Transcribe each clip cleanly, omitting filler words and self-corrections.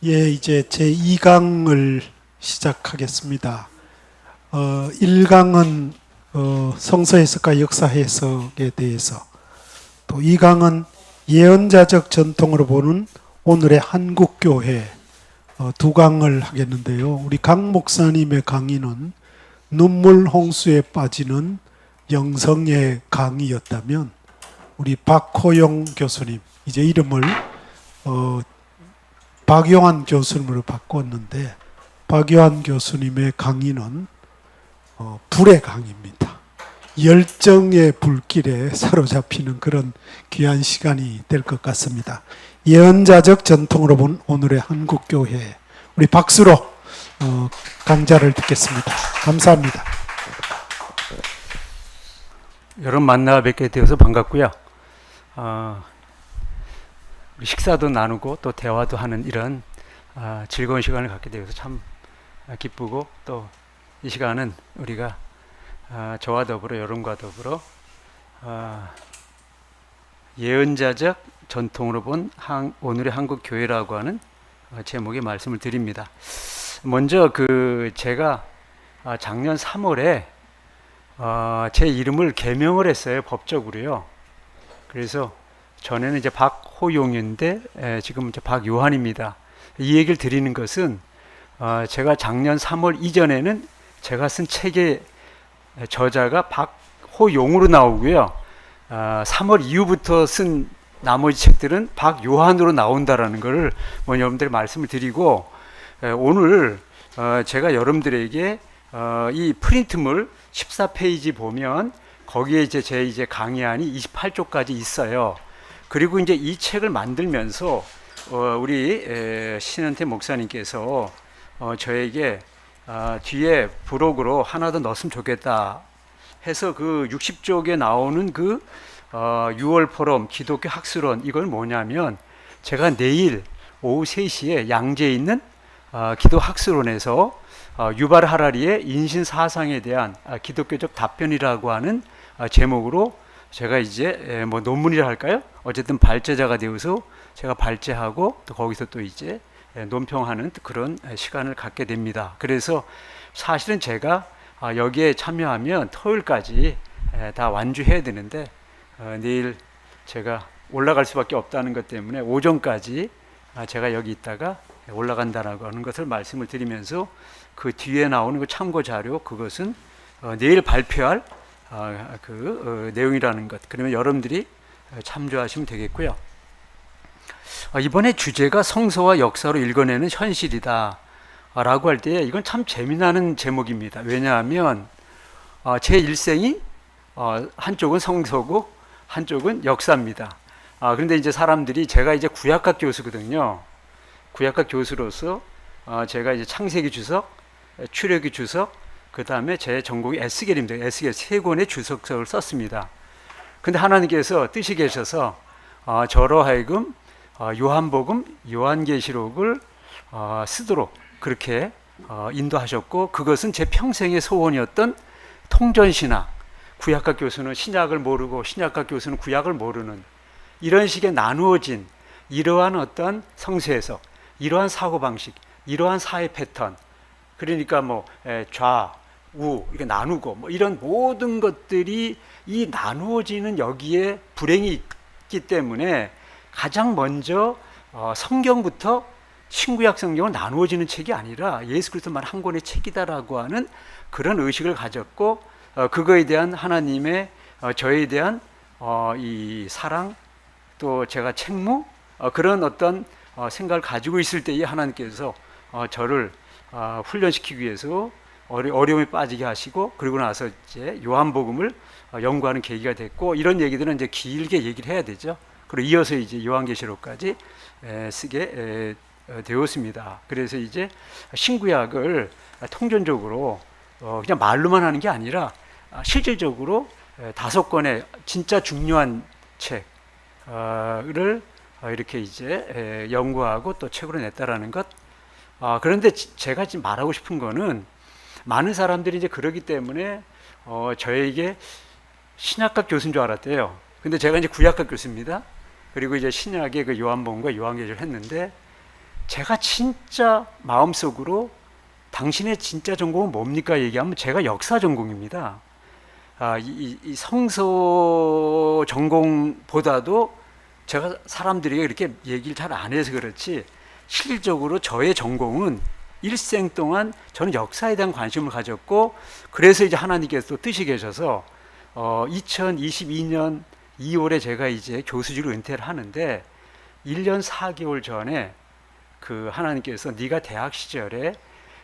예, 이제 제 2강을 시작하겠습니다. 1강은 성서 해석과 역사 해석에 대해서, 또 2강은 예언자적 전통으로 보는 오늘의 한국교회, 두 강을 하겠는데요. 우리 강 목사님의 강의는 눈물 홍수에 빠지는 영성의 강의였다면, 우리 박호영 교수님, 이제 이름을 박용환 교수님으로 바꿨는데, 박용환 교수님의 강의는 불의 강의입니다. 열정의 불길에 사로잡히는 그런 귀한 시간이 될 것 같습니다. 예언자적 전통으로 본 오늘의 한국교회, 우리 박수로 강좌를 듣겠습니다. 감사합니다. 여러분 만나 뵙게 되어서 반갑고요. 식사도 나누고 또 대화도 하는 이런 즐거운 시간을 갖게 되어서 참 기쁘고, 또 이 시간은 우리가 저와 더불어 여러분과 더불어 예언자적 전통으로 본 오늘의 한국 교회라고 하는 제목의 말씀을 드립니다. 먼저 제가 작년 3월에 제 이름을 개명을 했어요, 법적으로요. 그래서 전에는 이제 박호용인데 지금 이제 박요한입니다. 이 얘기를 드리는 것은 제가 작년 3월 이전에는 제가 쓴 책의 저자가 박호용으로 나오고요. 3월 이후부터 쓴 나머지 책들은 박요한으로 나온다라는 것을 여러분들에게 말씀을 드리고, 오늘 제가 여러분들에게 이 프린트물 14페이지 보면 거기에 제 강의안이 28쪽까지 있어요. 그리고 이제 이 책을 만들면서 우리 신은태 목사님께서 저에게 뒤에 부록으로 하나 더 넣었으면 좋겠다 해서 그 60쪽에 나오는 6월 포럼 기독교 학술원, 이걸 뭐냐면 제가 내일 오후 3시에 양재에 있는 기독 학술원에서 유발 하라리의 인신 사상에 대한 기독교적 답변이라고 하는 제목으로 제가 이제 논문이라 할까요? 어쨌든 발제자가 되어서 제가 발제하고 또 거기서 또 이제 논평하는 그런 시간을 갖게 됩니다. 그래서 사실은 제가 여기에 참여하면 토요일까지 다 완주해야 되는데, 내일 제가 올라갈 수밖에 없다는 것 때문에 오전까지 제가 여기 있다가 올라간다라고 하는 것을 말씀을 드리면서, 그 뒤에 나오는 그 참고 자료, 그것은 내일 발표할 내용이라는 것, 그러면 여러분들이 참조하시면 되겠고요. 이번에 주제가 성서와 역사로 읽어내는 현실이다 라고 할 때, 이건 참 재미나는 제목입니다. 왜냐하면 제 일생이 한쪽은 성서고 한쪽은 역사입니다. 그런데 이제 사람들이, 제가 이제 구약학 교수거든요. 구약학 교수로서 제가 이제 창세기 주석, 출애굽기 주석, 그 다음에 제 전공이 에스겔입니다. 에스겔 3권의 주석서를 썼습니다. 근데 하나님께서 뜻이 계셔서 저로 하여금 요한복음, 요한계시록을 쓰도록 그렇게 인도하셨고, 그것은 제 평생의 소원이었던 통전신학, 구약학 교수는 신약을 모르고 신약학 교수는 구약을 모르는 이런 식의 나누어진 이러한 어떤 성서에서 이러한 사고방식, 이러한 사회 패턴, 그러니까 좌, 우 이렇게 나누고 이런 모든 것들이 이 나누어지는 여기에 불행이 있기 때문에 가장 먼저 성경부터 신구약 성경은 나누어지는 책이 아니라 예수 그리스도만 한 권의 책이다라고 하는 그런 의식을 가졌고, 그거에 대한 하나님의 저에 대한 이 사랑, 또 제가 책무, 그런 어떤 생각을 가지고 있을 때에 하나님께서 저를 훈련시키기 위해서 어려움에 빠지게 하시고, 그리고 나서 이제 요한복음을 연구하는 계기가 됐고, 이런 얘기들은 이제 길게 얘기를 해야 되죠. 그리고 이어서 이제 요한계시록까지 쓰게 되었습니다. 그래서 이제 신구약을 통전적으로 그냥 말로만 하는 게 아니라 실질적으로 5권의 진짜 중요한 책을 이렇게 이제 연구하고 또 책으로 냈다라는 것. 그런데 제가 지금 말하고 싶은 거는, 많은 사람들이 이제 그러기 때문에 저에게 신약학 교수인 줄 알았대요. 근데 제가 이제 구약학 교수입니다. 그리고 이제 신약의 그 요한복음과 요한계시를 했는데, 제가 진짜 마음속으로 당신의 진짜 전공은 뭡니까 얘기하면 제가 역사 전공입니다. 이 성서 전공보다도 제가 사람들이 이렇게 얘기를 잘 안 해서 그렇지 실질적으로 저의 전공은 일생 동안 저는 역사에 대한 관심을 가졌고, 그래서 이제 하나님께서 또 뜻이 계셔서 2022년 2월에 제가 이제 교수직을 은퇴를 하는데 1년 4개월 전에 그 하나님께서 네가 대학 시절에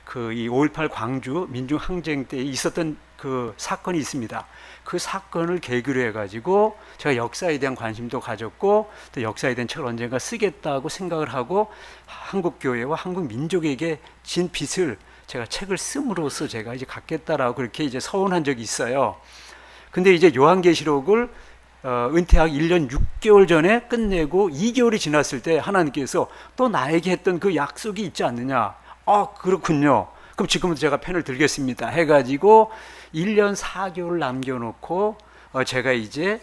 그 이 5.18 광주 민중항쟁 때 있었던 그 사건이 있습니다. 그 사건을 계기로 해가지고 제가 역사에 대한 관심도 가졌고 또 역사에 대한 책을 언젠가 쓰겠다고 생각을 하고 한국 교회와 한국 민족에게 진 빚을 제가 책을 씀으로써 제가 이제 갚겠다라고 그렇게 이제 서원한 적이 있어요. 근데 이제 요한계시록을 은퇴하기 1년 6개월 전에 끝내고 2개월이 지났을 때 하나님께서 또 나에게 했던 그 약속이 있지 않느냐. 그렇군요. 그럼 지금부터 제가 펜을 들겠습니다 해가지고 1년 4개월 남겨놓고 제가 이제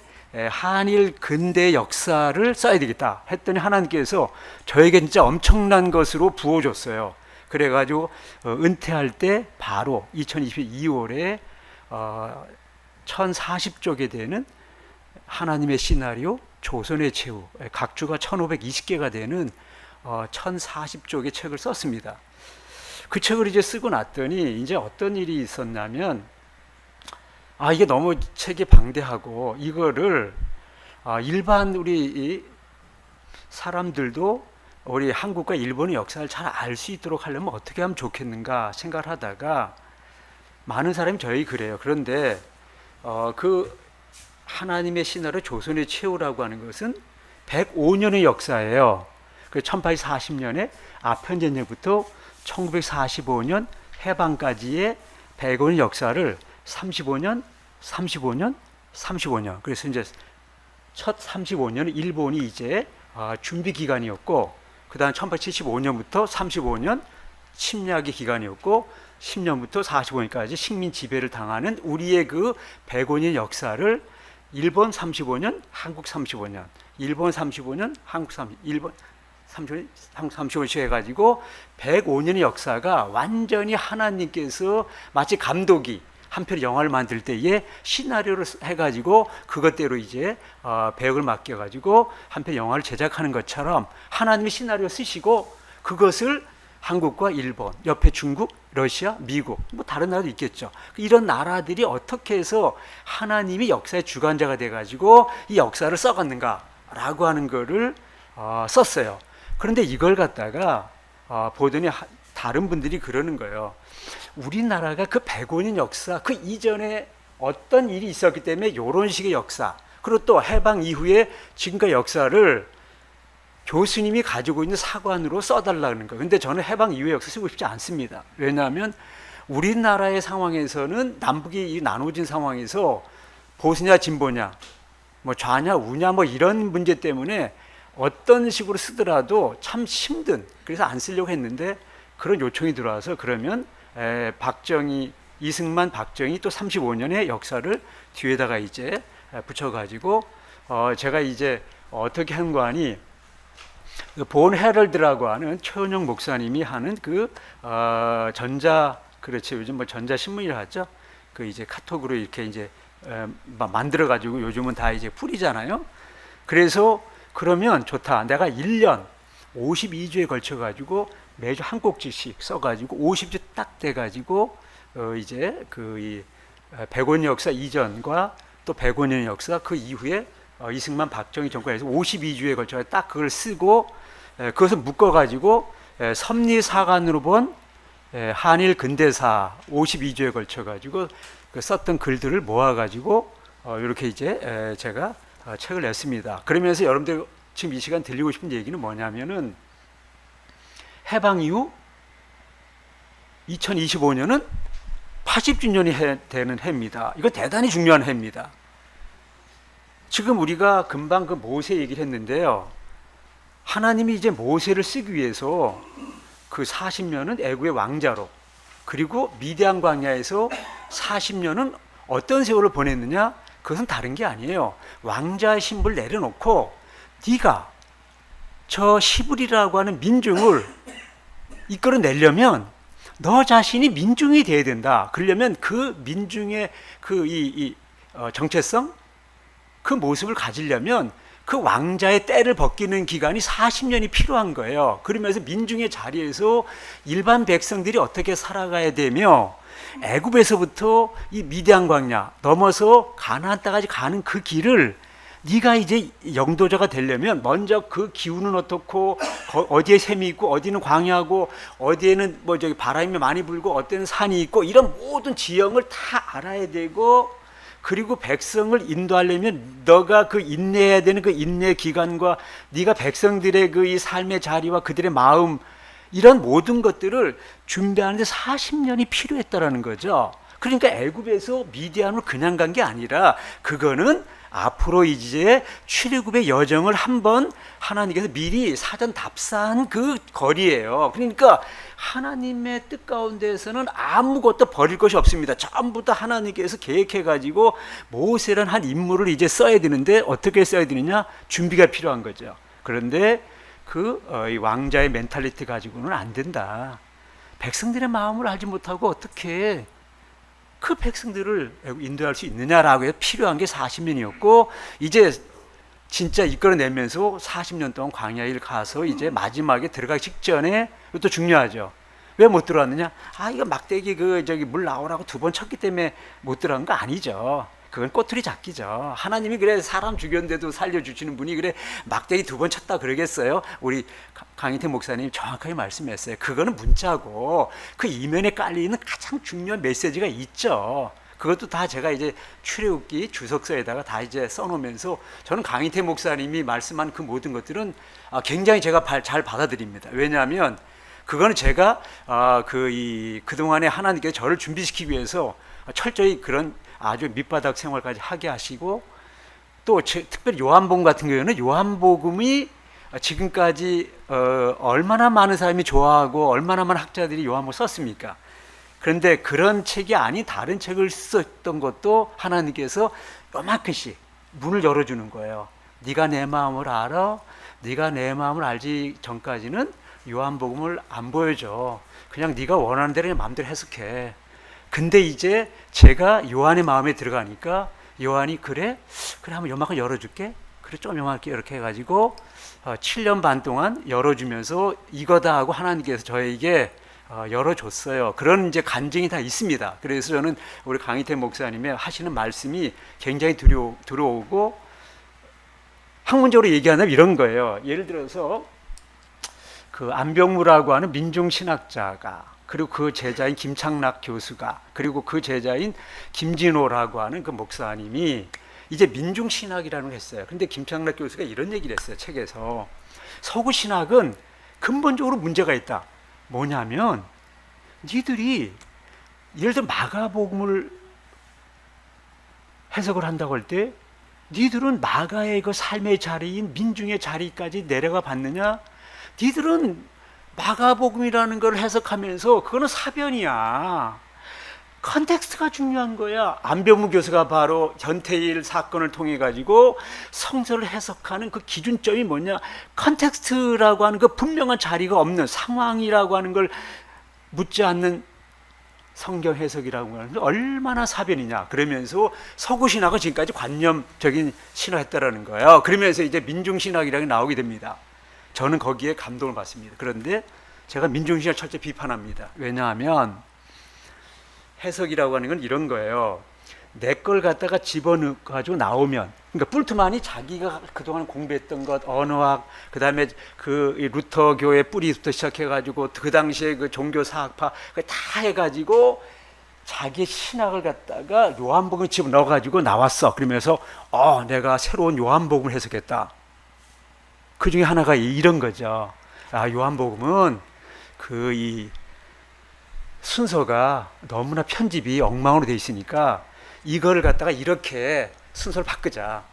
한일 근대 역사를 써야 되겠다 했더니 하나님께서 저에게 진짜 엄청난 것으로 부어줬어요. 그래가지고 은퇴할 때 바로 2022년에 1040쪽에 되는 하나님의 시나리오 조선의 최후, 각주가 1520개가 되는 1040쪽의 책을 썼습니다. 그 책을 이제 쓰고 났더니 이제 어떤 일이 있었냐면 이게 너무 책이 방대하고 이거를 일반 우리 사람들도 우리 한국과 일본의 역사를 잘 알 수 있도록 하려면 어떻게 하면 좋겠는가 생각을 하다가 많은 사람이 저희 그래요. 그런데 그 하나님의 시나리오 조선의 최후라고 하는 것은 105년의 역사예요. 그 1840년에 아편전쟁부터 1945년 해방까지의 105년 역사를 35년, 35년, 35년. 그래서 이제 첫 35년은 일본이 이제 준비 기간이었고, 그 다음 1875년부터 35년 침략의 기간이었고, 10년부터 45년까지 식민 지배를 당하는 우리의 그 105년 역사를 일본 35년, 한국 35년, 일본 35년, 한국 30, 일본 35년, 한국 35년씩 해가지고 105년의 역사가 완전히 하나님께서 마치 감독이 한편 영화를 만들 때에 시나리오를 해가지고 그것대로 이제 배역을 맡겨가지고 한편 영화를 제작하는 것처럼 하나님이 시나리오 쓰시고 그것을 한국과 일본, 옆에 중국, 러시아, 미국, 뭐 다른 나라도 있겠죠. 이런 나라들이 어떻게 해서 하나님이 역사의 주관자가 돼가지고 이 역사를 써갔는가라고 하는 거를 썼어요. 그런데 이걸 갖다가 보더니 다른 분들이 그러는 거예요. 우리나라가 그 105년 역사, 그 이전에 어떤 일이 있었기 때문에 이런 식의 역사, 그리고 또 해방 이후에 지금까지 역사를 교수님이 가지고 있는 사관으로 써달라는 거예요. 근데 저는 해방 이후의 역사 쓰고 싶지 않습니다. 왜냐하면 우리나라의 상황에서는 남북이 나눠진 상황에서 보수냐 진보냐, 뭐 좌냐 우냐 뭐 이런 문제 때문에 어떤 식으로 쓰더라도 참 힘든, 그래서 안 쓰려고 했는데 그런 요청이 들어와서 그러면 박정희, 이승만, 박정희 또 35년의 역사를 뒤에다가 이제 붙여가지고 제가 이제 어떻게 한 거 아니, 본 헤럴드라고 하는 최은영 목사님이 하는 그 그렇지, 요즘 뭐 전자 신문이라 하죠. 그 이제 카톡으로 이렇게 이제 만들어 가지고 요즘은 다 이제 풀이잖아요. 그래서 그러면 좋다. 내가 1년 52주에 걸쳐 가지고 매주 한 꼭지씩 써 가지고 50주 딱 돼 가지고 이제 그 105년 역사 이전과 또 105년 역사 그 이후에 이승만 박정희 정권에서 52주에 걸쳐 딱 그걸 쓰고 그것을 묶어 가지고 섭리사관으로 본 한일 근대사 52주에 걸쳐 가지고 그 썼던 글들을 모아 가지고 이렇게 이제 제가 책을 냈습니다. 그러면서 여러분들 지금 이 시간 들리고 싶은 얘기는 뭐냐면은 해방 이후 2025년은 80주년이 되는 해입니다. 이거 대단히 중요한 해입니다. 지금 우리가 금방 그 모세 얘기를 했는데요. 하나님이 이제 모세를 쓰기 위해서 그 40년은 애굽의 왕자로, 그리고 미디안 광야에서 40년은 어떤 세월을 보냈느냐? 그것은 다른 게 아니에요. 왕자의 신분을 내려놓고 네가 저 시브리라고 하는 민중을 이끌어내려면 너 자신이 민중이 돼야 된다. 그러려면 그 민중의 정체성, 그 모습을 가지려면 그 왕자의 때를 벗기는 기간이 40년이 필요한 거예요. 그러면서 민중의 자리에서 일반 백성들이 어떻게 살아가야 되며 애굽에서부터 이 미디안 광야 넘어서 가나안 땅까지 가는 그 길을 네가 이제 영도자가 되려면 먼저 그 기후는 어떻고 어디에 샘이 있고 어디는 광야고 어디에는 뭐 저기 바람이 많이 불고 어디에는 산이 있고 이런 모든 지형을 다 알아야 되고 그리고 백성을 인도하려면 너가 그 인내해야 되는 그 인내 기간과 네가 백성들의 그 이 삶의 자리와 그들의 마음 이런 모든 것들을 준비하는데 40년이 필요했다라는 거죠. 그러니까 애굽에서 미디안으로 그냥 간 게 아니라 그거는 앞으로 이제 출애굽의 여정을 한번 하나님께서 미리 사전 답사한 그 거리예요. 그러니까 하나님의 뜻 가운데에서는 아무것도 버릴 것이 없습니다. 전부 다 하나님께서 계획해가지고 모세라는 한 인물을 이제 써야 되는데 어떻게 써야 되느냐? 준비가 필요한 거죠. 그런데 이 왕자의 멘탈리티 가지고는 안 된다. 백성들의 마음을 알지 못하고 어떻게 그 백성들을 인도할 수 있느냐라고 해서 필요한 게 40년이었고 이제 진짜 이끌어내면서 40년 동안 광야를 가서 이제 마지막에 들어가기 직전에 이것도 중요하죠. 왜 못 들어왔느냐? 이거 막대기 물 나오라고 2번 쳤기 때문에 못 들어간 거 아니죠. 그건 꼬투리 잡기죠. 하나님이 그래 사람 죽였는데도 살려주시는 분이 그래 막대기 2번 쳤다 그러겠어요? 우리 강희태 목사님이 정확하게 말씀했어요. 그거는 문자고 그 이면에 깔리는 가장 중요한 메시지가 있죠. 그것도 다 제가 이제 출애굽기 주석서에다가 다 이제 써놓으면서 저는 강희태 목사님이 말씀한 그 모든 것들은 굉장히 제가 잘 받아들입니다. 왜냐하면 그거는 제가 그동안에 하나님께서 저를 준비시키기 위해서 철저히 그런 아주 밑바닥 생활까지 하게 하시고 또 특별히 요한복음 같은 경우에는 요한복음이 지금까지 얼마나 많은 사람이 좋아하고 얼마나 많은 학자들이 요한복음을 썼습니까? 그런데 그런 책이 아닌 다른 책을 썼던 것도 하나님께서 요만큼씩 문을 열어주는 거예요. 네가 내 마음을 알아? 네가 내 마음을 알지 전까지는 요한복음을 안 보여줘. 그냥 네가 원하는 대로 마음대로 해석해. 근데 이제 제가 요한의 마음에 들어가니까 요한이 그래 한번 요만큼 열어줄게. 그래 좀 요만하게 이렇게 해가지고 7년 반 동안 열어주면서 이거다 하고 하나님께서 저에게 열어줬어요. 그런 이제 간증이 다 있습니다. 그래서 저는 우리 강희태 목사님의 하시는 말씀이 굉장히 들어오고 학문적으로 얘기하면 이런 거예요. 예를 들어서 그 안병무라고 하는 민중신학자가 그리고 그 제자인 김창락 교수가 그리고 그 제자인 김진호라고 하는 그 목사님이 이제 민중신학이라는 걸 했어요. 근데 김창락 교수가 이런 얘기를 했어요. 책에서 서구신학은 근본적으로 문제가 있다. 뭐냐면 니들이 예를 들어 마가복음을 해석을 한다고 할 때 니들은 마가의 그 삶의 자리인 민중의 자리까지 내려가 봤느냐? 니들은 마가복음이라는 걸 해석하면서 그거는 사변이야. 컨텍스트가 중요한 거야. 안병무 교수가 바로 전태일 사건을 통해 가지고 성서를 해석하는 그 기준점이 뭐냐? 컨텍스트라고 하는 그 분명한 자리가 없는 상황이라고 하는 걸 묻지 않는 성경 해석이라고 하는 게 얼마나 사변이냐. 그러면서 서구 신학은 지금까지 관념적인 신화했다라는 거예요. 그러면서 이제 민중신학이라는 게 나오게 됩니다. 저는 거기에 감동을 받습니다. 그런데 제가 민중신학을 철저히 비판합니다. 왜냐하면 해석이라고 하는 건 이런 거예요. 내 걸 갖다가 집어넣어가지고 나오면, 그러니까 뿔트만이 자기가 그동안 공부했던 것, 언어학, 그 다음에 그 루터교의 뿌리부터 시작해가지고 그 당시에 그 종교 사학파 다 해가지고 자기 신학을 갖다가 요한복음에 집어넣어가지고 나왔어. 그러면서 내가 새로운 요한복음을 해석했다. 그 중에 하나가 이런 거죠. 요한복음은 이 순서가 너무나 편집이 엉망으로 돼 있으니까 이거를 갖다가 이렇게 순서를 바꾸자.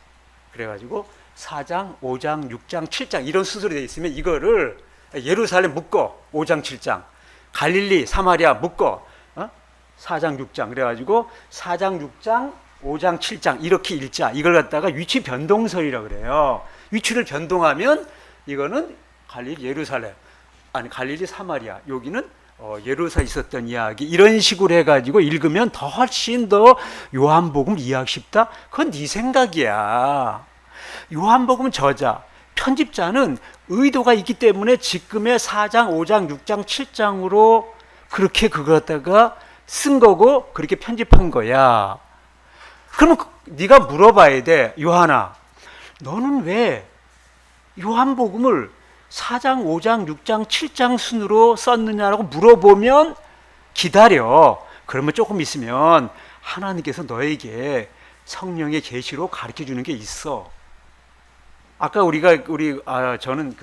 그래가지고 4장, 5장, 6장, 7장 이런 순서로 돼 있으면 이거를 예루살렘 묶어 5장, 7장, 갈릴리, 사마리아 묶어 4장, 6장 그래가지고 4장, 6장, 5장, 7장 이렇게 읽자. 이걸 갖다가 위치 변동설이라고 그래요. 위치를 변동하면 이거는 갈릴리 예루살렘, 아니 갈릴리 사마리아, 여기는 예루살렘에 있었던 이야기, 이런 식으로 해가지고 읽으면 더 훨씬 더 요한복음 이해하기 쉽다. 그건 네 생각이야. 요한복음 저자, 편집자는 의도가 있기 때문에 지금의 4장, 5장, 6장, 7장으로 그렇게 그거 갖다가 쓴 거고 그렇게 편집한 거야. 그러면 네가 물어봐야 돼. 요한아, 너는 왜 요한복음을 4장, 5장, 6장, 7장 순으로 썼느냐라고 물어보면 기다려. 그러면 조금 있으면 하나님께서 너에게 성령의 계시로 가르쳐 주는 게 있어. 아까 저는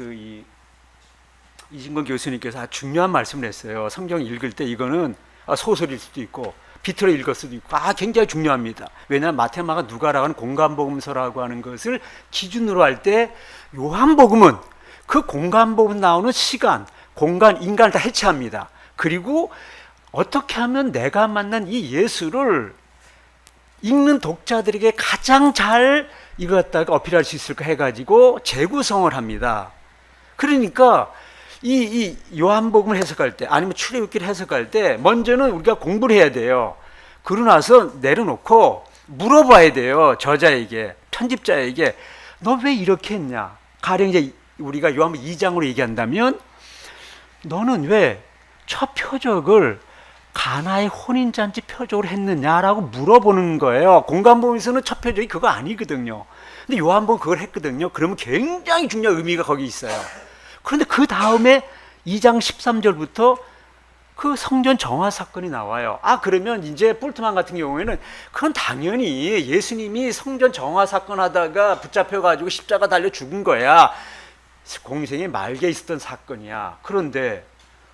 이진건 교수님께서 아주 중요한 말씀을 했어요. 성경 읽을 때 이거는 소설일 수도 있고 비틀어 읽을 수도 있고 굉장히 중요합니다. 왜냐하면 마태, 마가, 누가라고 하는 공간복음서라고 하는 것을 기준으로 할 때 요한복음은 그 공간복음 나오는 시간, 공간, 인간을 다 해체합니다. 그리고 어떻게 하면 내가 만난 이 예수를 읽는 독자들에게 가장 잘 이거 갖다가 어필할 수 있을까 해가지고 재구성을 합니다. 그러니까 이 요한복음을 해석할 때 아니면 출애굽기를 해석할 때 먼저는 우리가 공부를 해야 돼요. 그러고 나서 내려놓고 물어봐야 돼요. 저자에게, 편집자에게. 너 왜 이렇게 했냐? 가령 이제 우리가 요한복음 2장으로 얘기한다면 너는 왜 첫 표적을 가나의 혼인잔치 표적으로 했느냐라고 물어보는 거예요. 공간복음에서는 첫 표적이 그거 아니거든요. 근데 요한복음 그걸 했거든요. 그러면 굉장히 중요한 의미가 거기 있어요. 그런데 그 다음에 2장 13절부터 그 성전 정화 사건이 나와요. 그러면 이제 뿔트만 같은 경우에는 그건 당연히 예수님이 성전 정화 사건 하다가 붙잡혀가지고 십자가 달려 죽은 거야. 공생의 말기에 있었던 사건이야. 그런데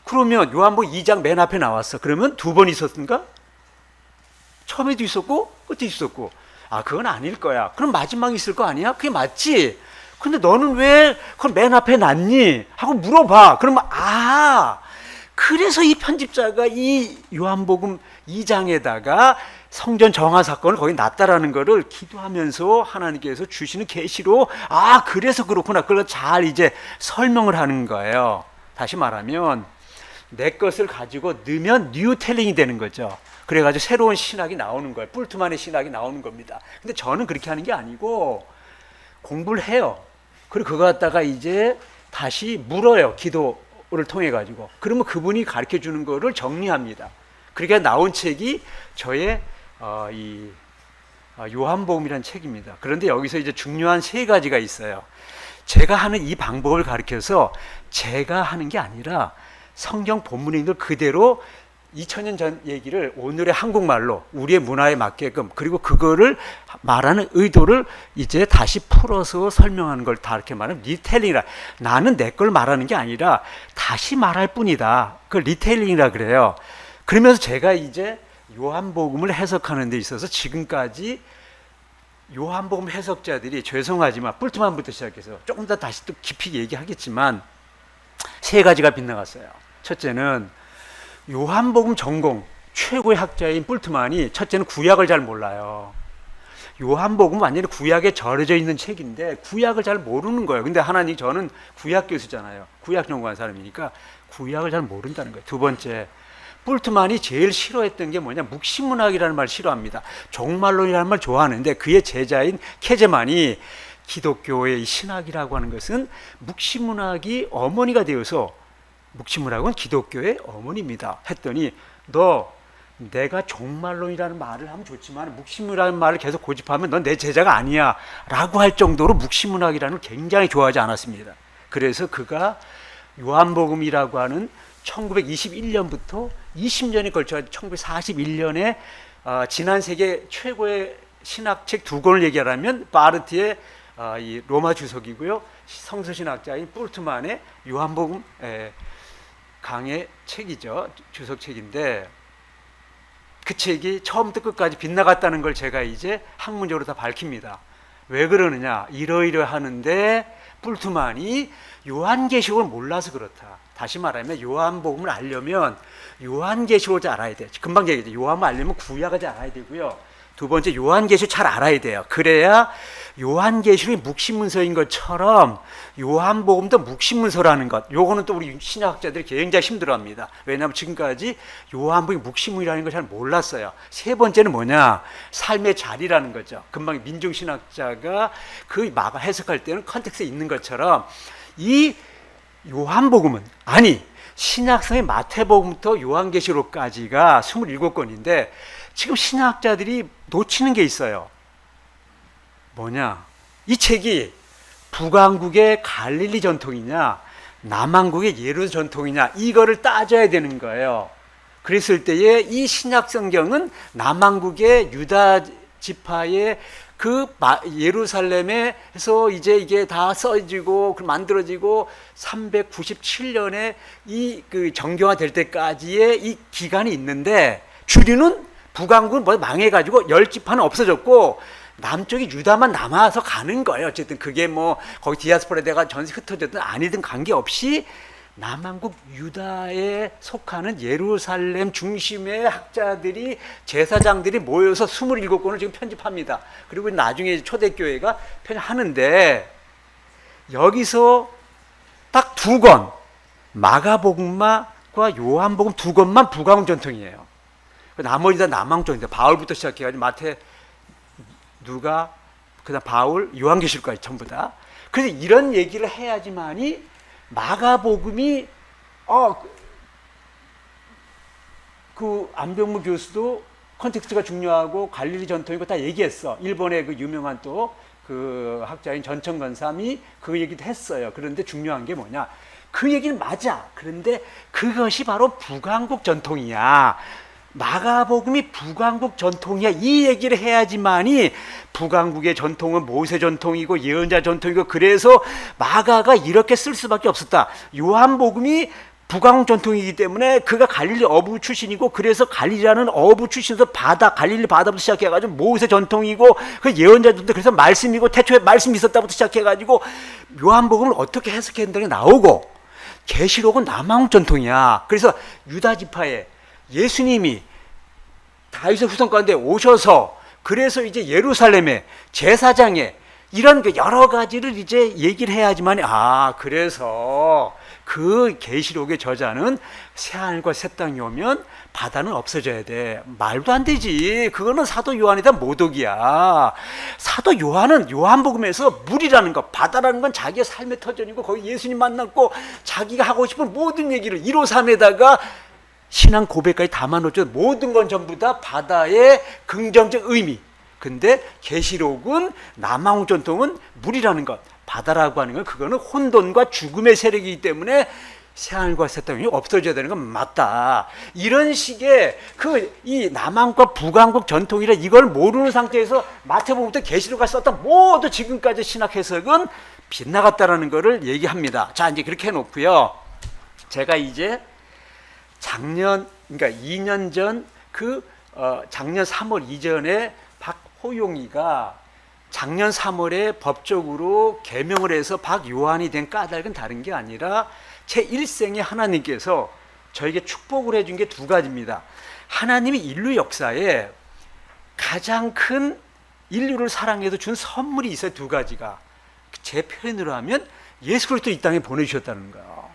그러면 요한복음 2장 맨 앞에 나왔어. 그러면 두 번 있었는가? 처음에도 있었고 끝에 있었고. 그건 아닐 거야. 그럼 마지막에 있을 거 아니야? 그게 맞지? 근데 너는 왜 그걸 맨 앞에 놨니? 하고 물어봐. 그러면 그래서 이 편집자가 이 요한복음 2장에다가 성전 정화 사건을 거기 놨다라는 거를 기도하면서 하나님께서 주시는 계시로 그래서 그렇구나. 그걸 잘 이제 설명을 하는 거예요. 다시 말하면 내 것을 가지고 넣으면 뉴텔링이 되는 거죠. 그래가지고 새로운 신학이 나오는 거예요. 뿔트만의 신학이 나오는 겁니다. 근데 저는 그렇게 하는 게 아니고 공부를 해요. 그리고 그거 갖다가 이제 다시 물어요. 기도를 통해 가지고. 그러면 그분이 가르쳐 주는 거를 정리합니다. 그러니까 나온 책이 저의 요한복음이라는 책입니다. 그런데 여기서 이제 중요한 세 가지가 있어요. 제가 하는 이 방법을 가르쳐서 제가 하는 게 아니라 성경 본문에 있는 그대로 2000년 전 얘기를 오늘의 한국말로 우리의 문화에 맞게끔, 그리고 그거를 말하는 의도를 이제 다시 풀어서 설명하는 걸 다 이렇게 말하면 리텔링이라. 나는 내 걸 말하는 게 아니라 다시 말할 뿐이다. 그걸 리텔링이라 그래요. 그러면서 제가 이제 요한복음을 해석하는 데 있어서 지금까지 요한복음 해석자들이, 죄송하지만 뿔트만부터 시작해서 조금 더 다시 또 깊이 얘기하겠지만 세 가지가 빗나갔어요. 첫째는 요한복음 전공 최고의 학자인 뿔트만이, 첫째는 구약을 잘 몰라요. 요한복음은 완전히 구약에 절여져 있는 책인데 구약을 잘 모르는 거예요. 근데 저는 구약 교수잖아요. 구약 연구한 사람이니까 구약을 잘 모른다는 거예요. 두 번째, 뿔트만이 제일 싫어했던 게 뭐냐, 묵시문학이라는 말 싫어합니다. 종말론이라는 말 좋아하는데 그의 제자인 케제만이 기독교의 신학이라고 하는 것은 묵시문학이 어머니가 되어서, 묵시문학은 기독교의 어머니입니다 했더니, 내가 종말론이라는 말을 하면 좋지만 묵시문학이라는 말을 계속 고집하면 넌 내 제자가 아니야 라고 할 정도로 묵시문학이라는 걸 굉장히 좋아하지 않았습니다. 그래서 그가 요한복음이라고 하는 1921년부터 20년에 걸쳐 1941년에 지난 세계 최고의 신학책 두 권을 얘기하라면 바르트의 이 로마 주석이고요, 성서신학자인 뿔트만의 요한복음 강의 책이죠. 주석책인데 그 책이 처음부터 끝까지 빗나갔다는 걸 제가 이제 학문적으로 다 밝힙니다. 왜 그러느냐, 이러이러하는데 뿔트만이 요한계시록을 몰라서 그렇다. 다시 말하면 요한복음을 알려면 요한계시록을 잘 알아야 돼. 금방 얘기했죠. 요한을 알려면 구약을 잘 알아야 되고요, 두 번째, 요한계시록 잘 알아야 돼요. 그래야 요한계시록이 묵시문서인 것처럼 요한복음도 묵시문서라는 것, 요거는 또 우리 신약학자들이 굉장히 힘들어합니다. 왜냐하면 지금까지 요한복음이 묵시문이라는 걸 잘 몰랐어요. 세 번째는 뭐냐? 삶의 자리라는 거죠. 금방 민중신학자가 그 막 해석할 때는 컨텍스트에 있는 것처럼 이 요한복음은, 아니 신약성의 마태복음부터 요한계시록까지가 27권인데 지금 신학자들이 놓치는 게 있어요. 뭐냐? 이 책이 북왕국의 갈릴리 전통이냐 남왕국의 예루살렘 전통이냐 이거를 따져야 되는 거예요. 그랬을 때에 이 신약 성경은 남왕국의 유다 지파의 그 예루살렘에서 이제 이게 다 써지고 만들어지고 397년에 이 그 정교화 될 때까지의 이 기간이 있는데, 주류는 북왕국은 뭐 망해가지고 10지파는 없어졌고 남쪽이 유다만 남아서 가는 거예요. 어쨌든 그게 뭐 거기 디아스포라다가 전세 흩어졌든 아니든 관계없이 남한국 유다에 속하는 예루살렘 중심의 학자들이, 제사장들이 모여서 27권을 지금 편집합니다. 그리고 나중에 초대교회가 편집하는데 여기서 딱 2권, 마가복음과 요한복음 2권만 북왕국 전통이에요. 나머지 다 남왕국 전통인데 바울부터 시작해가지고 마태, 누가, 그다음 바울, 요한계시록까지 전부 다. 그래서 이런 얘기를 해야지만이 마가복음이 그 안병무 교수도 컨텍스트가 중요하고 갈릴리 전통이고 다 얘기했어. 일본의 그 유명한 또 그 학자인 전천건삼이 그 얘기도 했어요. 그런데 중요한 게 뭐냐? 그 얘기는 맞아. 그런데 그것이 바로 북왕국 전통이야. 마가복음이 북왕국 전통이야. 이 얘기를 해야지만이 북왕국의 전통은 모세 전통이고 예언자 전통이고 그래서 마가가 이렇게 쓸 수밖에 없었다. 요한복음이 북왕국 전통이기 때문에 그가 갈릴리 어부 출신이고 그래서 갈릴리라는 어부 출신에서 갈릴리 바다부터 시작해가지고 모세 전통이고 그 예언자 전통, 그래서 말씀이고 태초에 말씀이 있었다부터 시작해가지고 요한복음을 어떻게 해석했는지 나오고, 계시록은 남왕국 전통이야. 그래서 유다 지파에 예수님이 다윗의 후손 가운데 오셔서 그래서 이제 예루살렘에 제사장에 이런 여러 가지를 이제 얘기를 해야지만, 그래서 그 계시록의 저자는 새하늘과 새 땅이 오면 바다는 없어져야 돼. 말도 안 되지. 그거는 사도 요한이다 모독이야. 사도 요한은 요한복음에서 물이라는 것, 바다라는 건 자기의 삶의 터전이고 거기 예수님 만났고 자기가 하고 싶은 모든 얘기를 153에다가 신앙 고백까지 담아놓죠. 모든 건 전부 다 바다의 긍정적 의미. 근데 계시록은 남왕국 전통은 물이라는 것, 바다라고 하는 건 그거는 혼돈과 죽음의 세력이기 때문에 새하늘과 새 땅이 없어져야 되는 건 맞다. 이런 식의 이 남왕국과 북왕국 전통이라 이걸 모르는 상태에서 마태복음부터 계시록까지 썼던 모두 지금까지 신학 해석은 빗나갔다라는 것을 얘기합니다. 자, 이제 그렇게 해놓고요. 제가 이제 작년, 그러니까 2년 전 작년 3월 이전에 박호용이가 작년 3월에 법적으로 개명을 해서 박요한이 된 까닭은 다른 게 아니라 제 일생에 하나님께서 저에게 축복을 해준 게 2가지입니다. 하나님이 인류 역사에 가장 큰 인류를 사랑해서 준 선물이 있어요. 2가지가. 제 표현으로 하면 예수 그리스도 이 땅에 보내주셨다는 거예요.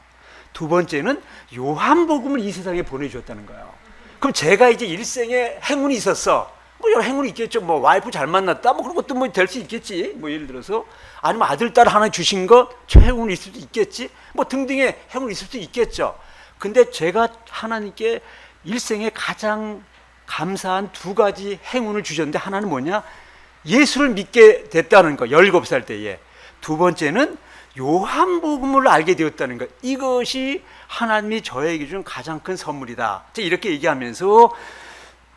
2번째는 요한복음을 이 세상에 보내주셨다는 거예요. 그럼 제가 이제 일생에 행운이 있었어. 뭐 여러 행운이 있겠죠. 뭐 와이프 잘 만났다. 뭐 그런 것도 뭐 될 수 있겠지. 뭐 예를 들어서 아니면 아들 딸 하나 주신 것, 저 행운이 있을 수도 있겠지. 뭐 등등의 행운이 있을 수도 있겠죠. 근데 제가 하나님께 일생에 가장 감사한 2가지 행운을 주셨는데, 하나는 뭐냐? 예수를 믿게 됐다는 거. 17살 때에. 2번째는 요한복음을 알게 되었다는 것. 이것이 하나님이 저에게 준 가장 큰 선물이다. 이렇게 얘기하면서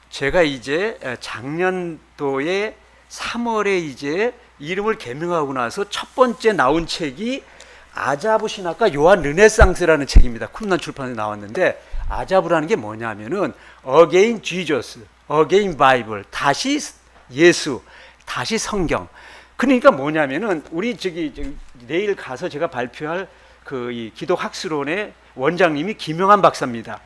제가 이제 작년도에 3월에 이제 이름을 개명하고 나서 첫 번째 나온 책이 아자부 신학과 요한 르네상스라는 책입니다. 쿰난 출판에 나왔는데, 아자부라는 게 뭐냐면은 Again Jesus, Again Bible, 다시 예수, 다시 성경. 그러니까 뭐냐면은 우리 내일 가서 제가 발표할 이 기독학술론의 원장님이 김용환 박사입니다.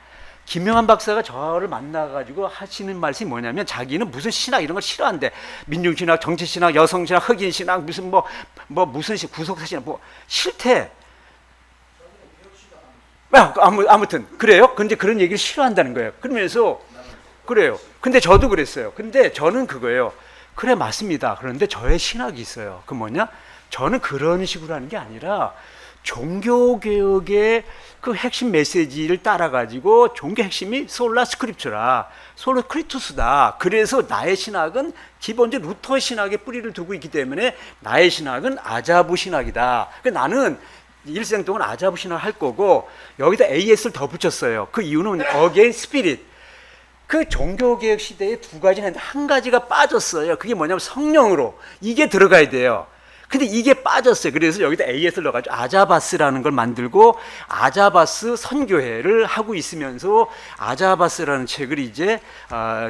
김명한 박사가 저를 만나가지고 하시는 말씀이 뭐냐면 자기는 무슨 신학 이런 걸 싫어한대. 민중신학, 정치신학, 여성신학, 흑인신학, 무슨 무슨 구속사신학 뭐 싫대. 아무튼 그래요. 근데 그런 얘기를 싫어한다는 거예요. 그러면서 그래요. 근데 저도 그랬어요. 근데 저는 그거예요. 그래 맞습니다. 그런데 저의 신학이 있어요. 그 뭐냐? 저는 그런 식으로 하는 게 아니라 종교개혁의 그 핵심 메시지를 따라가지고 종교 핵심이 솔라 스크립처라, 솔라 크리투스다. 그래서 나의 신학은 기본적으로 루터 신학의 뿌리를 두고 있기 때문에 나의 신학은 아자부 신학이다. 그러니까 나는 일생 동안 아자부 신학을 할 거고 여기다 AS를 더 붙였어요. 그 이유는 어게인 스피릿. 그 종교개혁 시대에 두 가지는 했는데 한 가지가 빠졌어요. 그게 뭐냐면 성령으로 이게 들어가야 돼요. 근데 이게 빠졌어요. 그래서 여기다 AS를 넣어가지고 아자바스라는 걸 만들고 아자바스 선교회를 하고 있으면서 아자바스라는 책을 이제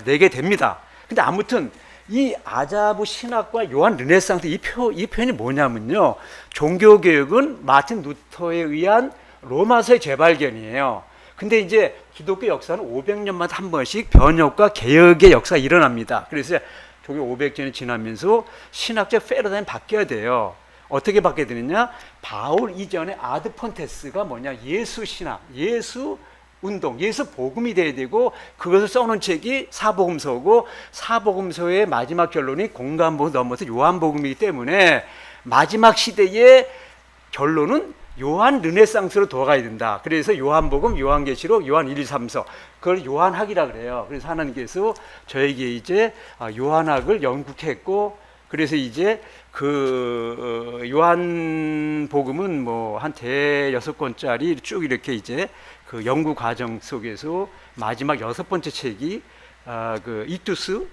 내게 됩니다. 근데 아무튼 이 아자부 신학과 요한 르네상스 이 표현이 뭐냐면요. 종교개혁은 마틴 루터에 의한 로마서의 재발견이에요. 근데 이제 기독교 역사는 500년마다 한 번씩 변혁과 개혁의 역사가 일어납니다. 그래서 저게 500년이 지나면서 신학적 패러다임이 바뀌어야 돼요. 어떻게 바뀌어야 되느냐? 바울 이전에 아드 폰테스가 뭐냐? 예수 신학, 예수 운동, 예수 복음이 돼야 되고 그것을 써놓은 책이 사복음서고 사복음서의 마지막 결론이 공간복음 넘어서 요한복음이기 때문에 마지막 시대의 결론은 요한 르네상스로 돌아가야 된다. 그래서 요한복음, 요한계시록, 요한 1, 2, 3서 그걸 요한학이라 그래요. 그래서 하나님께서 저에게 이제 요한학을 연구했고 그래서 이제 그 요한복음은 뭐 한 대여섯 권짜리 쭉 이렇게 이제 그 연구 과정 속에서 마지막 6번째 책이 그 이투스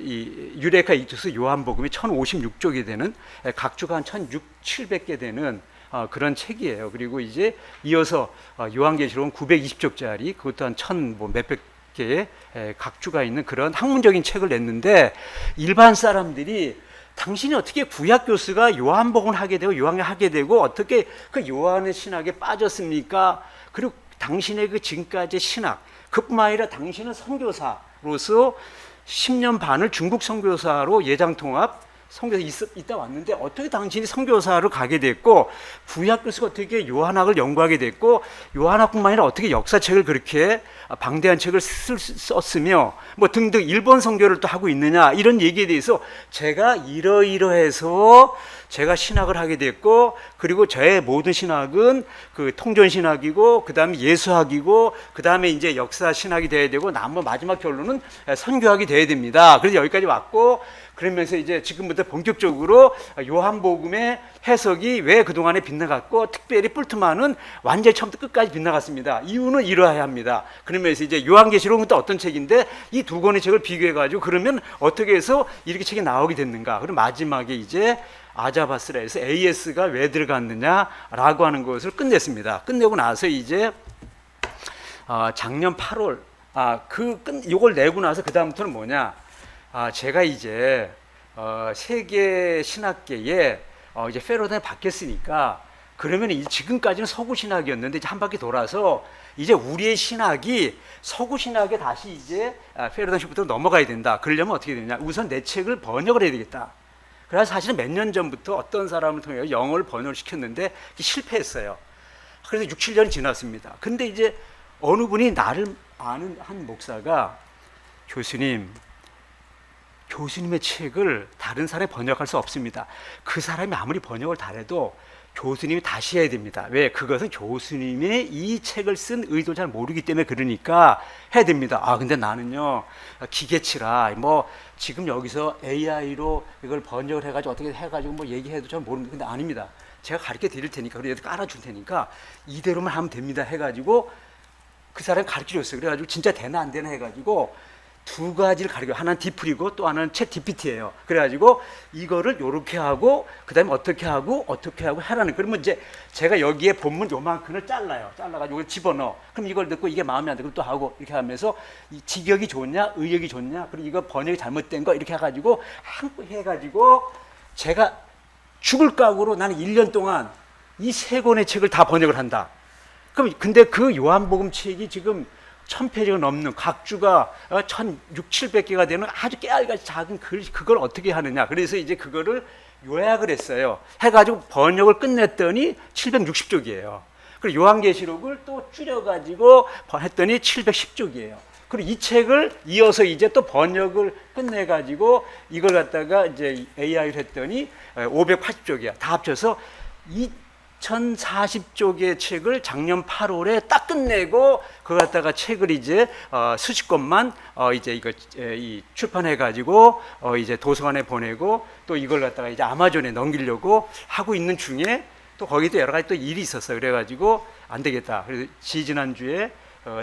이 유레카 이투스 요한복음이 1056쪽이 되는 각 주가 한 1600개 되는 그런 책이에요. 그리고 이제 이어서 요한계시록은 920쪽짜리 그것도 한 1000 몇백 개의 각주가 있는 그런 학문적인 책을 냈는데 일반 사람들이 당신이 어떻게 구약 교수가 요한복음을 하게 되고 요한을 하게 되고 어떻게 그 요한의 신학에 빠졌습니까? 그리고 당신의 그 지금까지의 신학 그뿐만 아니라 당신은 선교사로서 10년 반을 중국 선교사로 예장통합 선교사 있다 왔는데 어떻게 당신이 선교사로 가게 됐고 구약 교수가 어떻게 요한학을 연구하게 됐고 요한학뿐만 아니라 어떻게 역사책을 그렇게 방대한 책을 썼으며 뭐 등등 일본 선교를 또 하고 있느냐 이런 얘기에 대해서 제가 이러이러해서 제가 신학을 하게 됐고 그리고 저의 모든 신학은 그 통전 신학이고 그 다음에 예수학이고 그 다음에 이제 역사 신학이 돼야 되고 남은 마지막 결론은 선교학이 돼야 됩니다. 그래서 여기까지 왔고 그러면서 이제 지금부터 본격적으로 요한복음의 해석이 왜 그동안에 빗나갔고 특별히 뿔트만은 완전히 처음부터 끝까지 빗나갔습니다. 이유는 이러해야 합니다. 그러면서 이제 요한계시록은 또 어떤 책인데 이 두 권의 책을 비교해가지고 그러면 어떻게 해서 이렇게 책이 나오게 됐는가. 그리고 마지막에 이제 아자바스라 해서 AS가 왜 들어갔느냐라고 하는 것을 끝냈습니다. 끝내고 나서 이제 작년 8월 요걸 내고 나서 그 다음부터는 뭐냐? 제가 이제 세계 신학계에 이제 패러다임이 바뀌었으니까 그러면 지금까지는 서구 신학이었는데 이제 한 바퀴 돌아서 이제 우리의 신학이 서구 신학에 다시 이제 패러다임부터 넘어가야 된다. 그러려면 어떻게 되냐? 우선 내 책을 번역을 해야 되겠다. 그래서 사실은 몇 년 전부터 어떤 사람을 통해 영어를 번역을 시켰는데 실패했어요. 그래서 6, 7년이 지났습니다. 근데 이제 어느 분이 나를 아는 한 목사가 교수님의 책을 다른 사람이 번역할 수 없습니다. 그 사람이 아무리 번역을 잘해도 교수님이 다시 해야 됩니다. 왜? 그것은 교수님의 이 책을 쓴 의도를 잘 모르기 때문에 그러니까 해야 됩니다. 근데 나는요 기계치라 뭐 지금 여기서 AI로 이걸 번역을 해가지고 어떻게 해가지고 뭐 얘기해도 잘 모릅니다. 근데 아닙니다. 제가 가르쳐 드릴 테니까 그래도 깔아줄 테니까 이대로만 하면 됩니다 해가지고 그 사람이 가르쳐 줬어요. 그래가지고 진짜 되나 안 되나 해가지고 두 가지를 가르쳐. 하나는 디플이고 또 하나는 챗 GPT예요. 그래가지고 이거를 요렇게 하고 그다음에 어떻게 하고 하라는. 그러면 이제 제가 여기에 본문 요만큼을 잘라가지고 집어넣어. 그럼 이걸 듣고 이게 마음에 안 들고 또 하고 이렇게 하면서 이 직역이 좋냐, 의역이 좋냐, 그리고 이거 번역이 잘못된 거 이렇게 해가지고 해가지고 제가 죽을 각오로 나는 1년 동안 이 3권의 책을 다 번역을 한다. 그럼 근데 그 요한복음 책이 지금 1000페이지가 넘는 각주가 1600~700개가 되는 아주 깨알같이 작은 글, 그걸 어떻게 하느냐. 그래서 이제 그거를 요약을 했어요. 해가지고 번역을 끝냈더니 760쪽이에요. 그리고 요한계시록을 또 줄여가지고 했더니 710쪽이에요. 그리고 이 책을 이어서 이제 또 번역을 끝내가지고 이걸 갖다가 이제 AI를 했더니 580쪽이야. 다 합쳐서 2040쪽의 책을 작년 8월에 딱 끝내고 그거 갖다가 책을 이제 수십 권만 이제 이거 이 출판해가지고 이제 도서관에 보내고 또 이걸 갖다가 이제 아마존에 넘기려고 하고 있는 중에 또 거기도 여러 가지 또 일이 있었어요. 그래가지고 안 되겠다. 그래서 지지난주에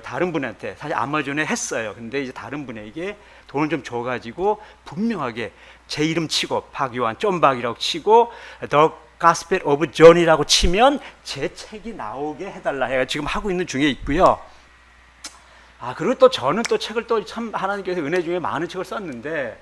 다른 분한테 사실 아마존에 했어요. 근데 이제 다른 분에게 돈을 좀 줘가지고 분명하게 제 이름 치고 박요한 쫌박이라고 치고 더 가스펠 오브 존이라고 치면 제 책이 나오게 해달라 해가 지금 하고 있는 중에 있고요. 그리고 또 저는 또 책을 또 참 하나님께서 은혜 중에 많은 책을 썼는데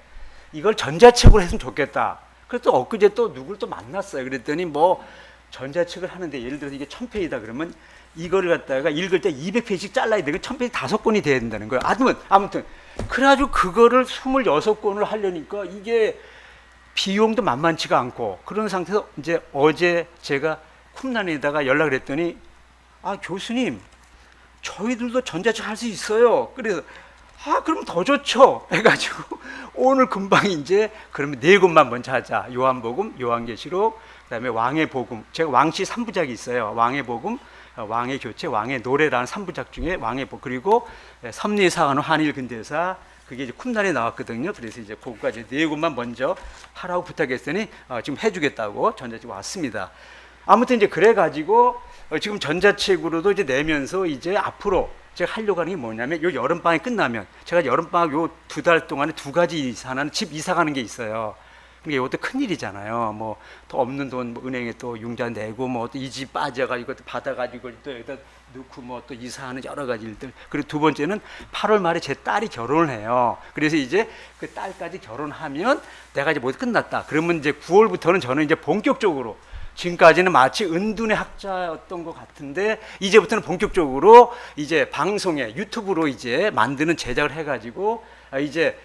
이걸 전자책으로 했으면 좋겠다. 그래서 또 엊그제 또 누굴 또 만났어요. 그랬더니 뭐 전자책을 하는데 예를 들어서 이게 1000페이지다 그러면 이거를 갖다가 읽을 때 200페이지씩 잘라야 되고 1000페이지 5권이 돼야 된다는 거예요. 아무튼 그래가지고 그거를 26권을 하려니까 이게 비용도 만만치가 않고 그런 상태에서 이제 어제 제가 쿰란에다가 연락을 했더니 교수님 저희들도 전자책 할 수 있어요. 그래서 그럼 더 좋죠 해가지고 오늘 금방 이제 그러면 4권만 먼저 하자. 요한복음, 요한계시록, 그다음에 왕의 복음. 제가 왕시 3부작이 있어요. 왕의 복음, 왕의 교체, 왕의 노래라는 3부작 중에 왕의 복음, 그리고 섭리사관후 한일 근대사, 그게 이제 쿰란에 나왔거든요. 그래서 이제 그거까지 4권만 먼저 하라고 부탁했더니 지금 해주겠다고 전자책 왔습니다. 아무튼 이제 그래가지고 지금 전자책으로도 이제 내면서 이제 앞으로 제가 하려고 하는 게 뭐냐면 요 여름방학이 끝나면 제가 여름방학 요 2달 동안에 2가지 이사하는 집 이사 가는 게 있어요. 그게 이것도 큰일이잖아요. 뭐 또 없는 돈 뭐 은행에 또 융자 내고 뭐 또 이 집 빠져가지고 또 받아가지고 또 여기다 넣고 뭐 또 이사하는 여러 가지 일들. 그리고 두 번째는 8월 말에 제 딸이 결혼을 해요. 그래서 이제 그 딸까지 결혼하면 내가 이제 모두 끝났다. 그러면 이제 9월부터는 저는 이제 본격적으로 지금까지는 마치 은둔의 학자였던 것 같은데 이제부터는 본격적으로 이제 방송에 유튜브로 이제 만드는 제작을 해가지고 이제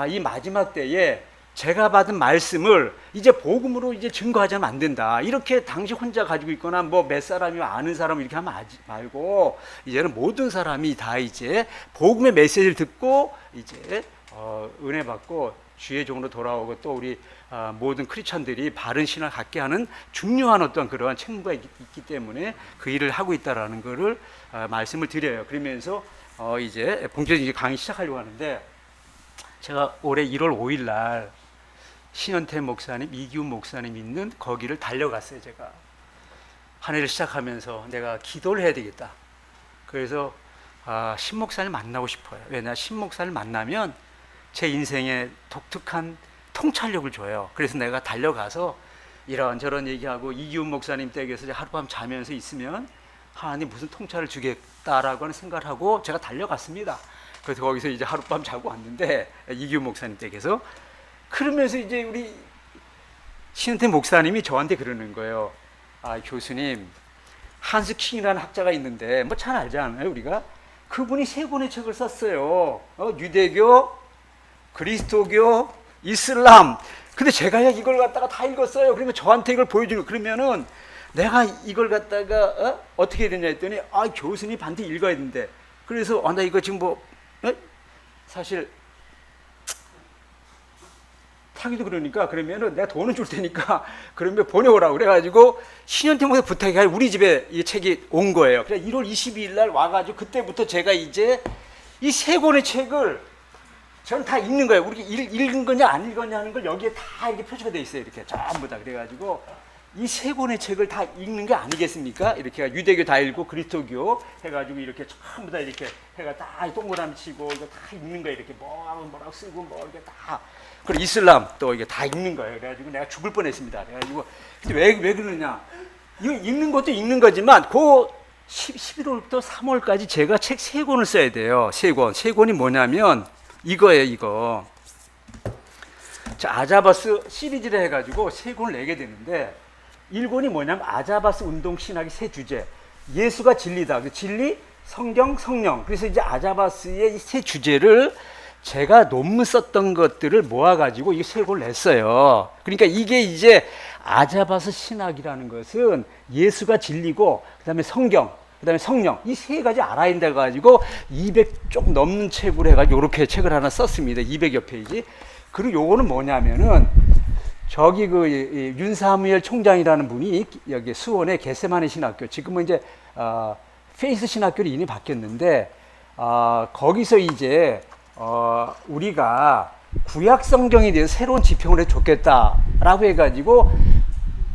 이 마지막 때에 제가 받은 말씀을 이제 복음으로 이제 증거하자면 안 된다. 이렇게 당시 혼자 가지고 있거나 뭐 몇 사람이 아는 사람 이렇게 하면 말고 이제는 모든 사람이 다 이제 복음의 메시지를 듣고 이제 은혜 받고 주의 종으로 돌아오고 또 우리 모든 크리스천들이 바른 신앙을 갖게 하는 중요한 어떤 그러한 책무가 있기 때문에 그 일을 하고 있다라는 것을 말씀을 드려요. 그러면서 이제 본격적인 강의 시작하려고 하는데 제가 올해 1월 5일 날 신현태 목사님, 이기훈 목사님 있는 거기를 달려갔어요. 제가 한 해를 시작하면서 내가 기도를 해야 되겠다. 그래서 신 목사를 만나고 싶어요. 왜냐 신 목사를 만나면 제 인생에 독특한 통찰력을 줘요. 그래서 내가 달려가서 이런저런 얘기하고 이기훈 목사님 댁에서 하룻밤 자면서 있으면 하나님 무슨 통찰을 주겠다라고 하는 생각을 하고 제가 달려갔습니다. 그래서 거기서 이제 하룻밤 자고 왔는데 이기훈 목사님 댁에서 그러면서 이제 우리 신은태 목사님이 저한테 그러는 거예요. 교수님 한스 킹이라는 학자가 있는데 뭐 잘 알지 않아요 우리가? 그분이 3권의 책을 썼어요. 유대교, 그리스도교, 이슬람. 근데 제가 이걸 갖다가 다 읽었어요. 그러면 저한테 이걸 보여주는 그러면은 내가 이걸 갖다가 어떻게 해야 되냐 했더니 교수님 반드시 읽어야 되는데 그래서 나 이거 지금 뭐 사실 타기도 그러니까 그러면은 내가 돈은 줄 테니까 그러면 보내오라고 그래가지고 신현태 목사 부탁해 우리 집에 이 책이 온 거예요. 그래 1월 22일 날 와가지고 그때부터 제가 이제 이 3권의 책을 저는 다 읽는 거예요. 우리 읽은 거냐 안 읽었냐 하는 걸 여기에 다 이렇게 표시가 돼 있어요. 이렇게 전부 다 그래가지고 이 3권의 책을 다 읽는 게 아니겠습니까? 이렇게 유대교 다 읽고 그리스도교 해가지고 이렇게 전부 다 이렇게 해가 다 동그라미 치고 이거 다 읽는 거예요. 이렇게 뭐라고 쓰고 뭐 이렇게 다. 그리고 이슬람 또 이게 다 읽는 거예요. 그래가지고 내가 죽을 뻔했습니다. 그래가지고 왜 그러냐? 이거 읽는 것도 읽는 거지만 그 11월부터 3월까지 제가 책 3권을 써야 돼요. 3권. 3권이 뭐냐면 이거예요. 이거. 자, 아자바스 시리즈를 해가지고 3권을 내게 되는데 1권이 뭐냐면 아자바스 운동 신학의 세 주제. 예수가 진리다. 그 진리, 성경, 성령. 그래서 이제 아자바스의 이 세 주제를 제가 논문 썼던 것들을 모아가지고 이 세 권을 냈어요. 그러니까 이게 이제 아자바스 신학이라는 것은 예수가 진리고, 그 다음에 성경, 그 다음에 성령, 이 세 가지 알아야 된다 가지고 200쪽 넘는 책으로 해가지고 이렇게 책을 하나 썼습니다. 200여 페이지. 그리고 요거는 뭐냐면은 저기 윤사무엘 총장이라는 분이 여기 수원의 겟세마네 신학교, 지금은 이제 페이스 신학교로 이름이 바뀌었는데, 거기서 이제 우리가 구약 성경에 대해서 새로운 지평을 해줬겠다라고 해가지고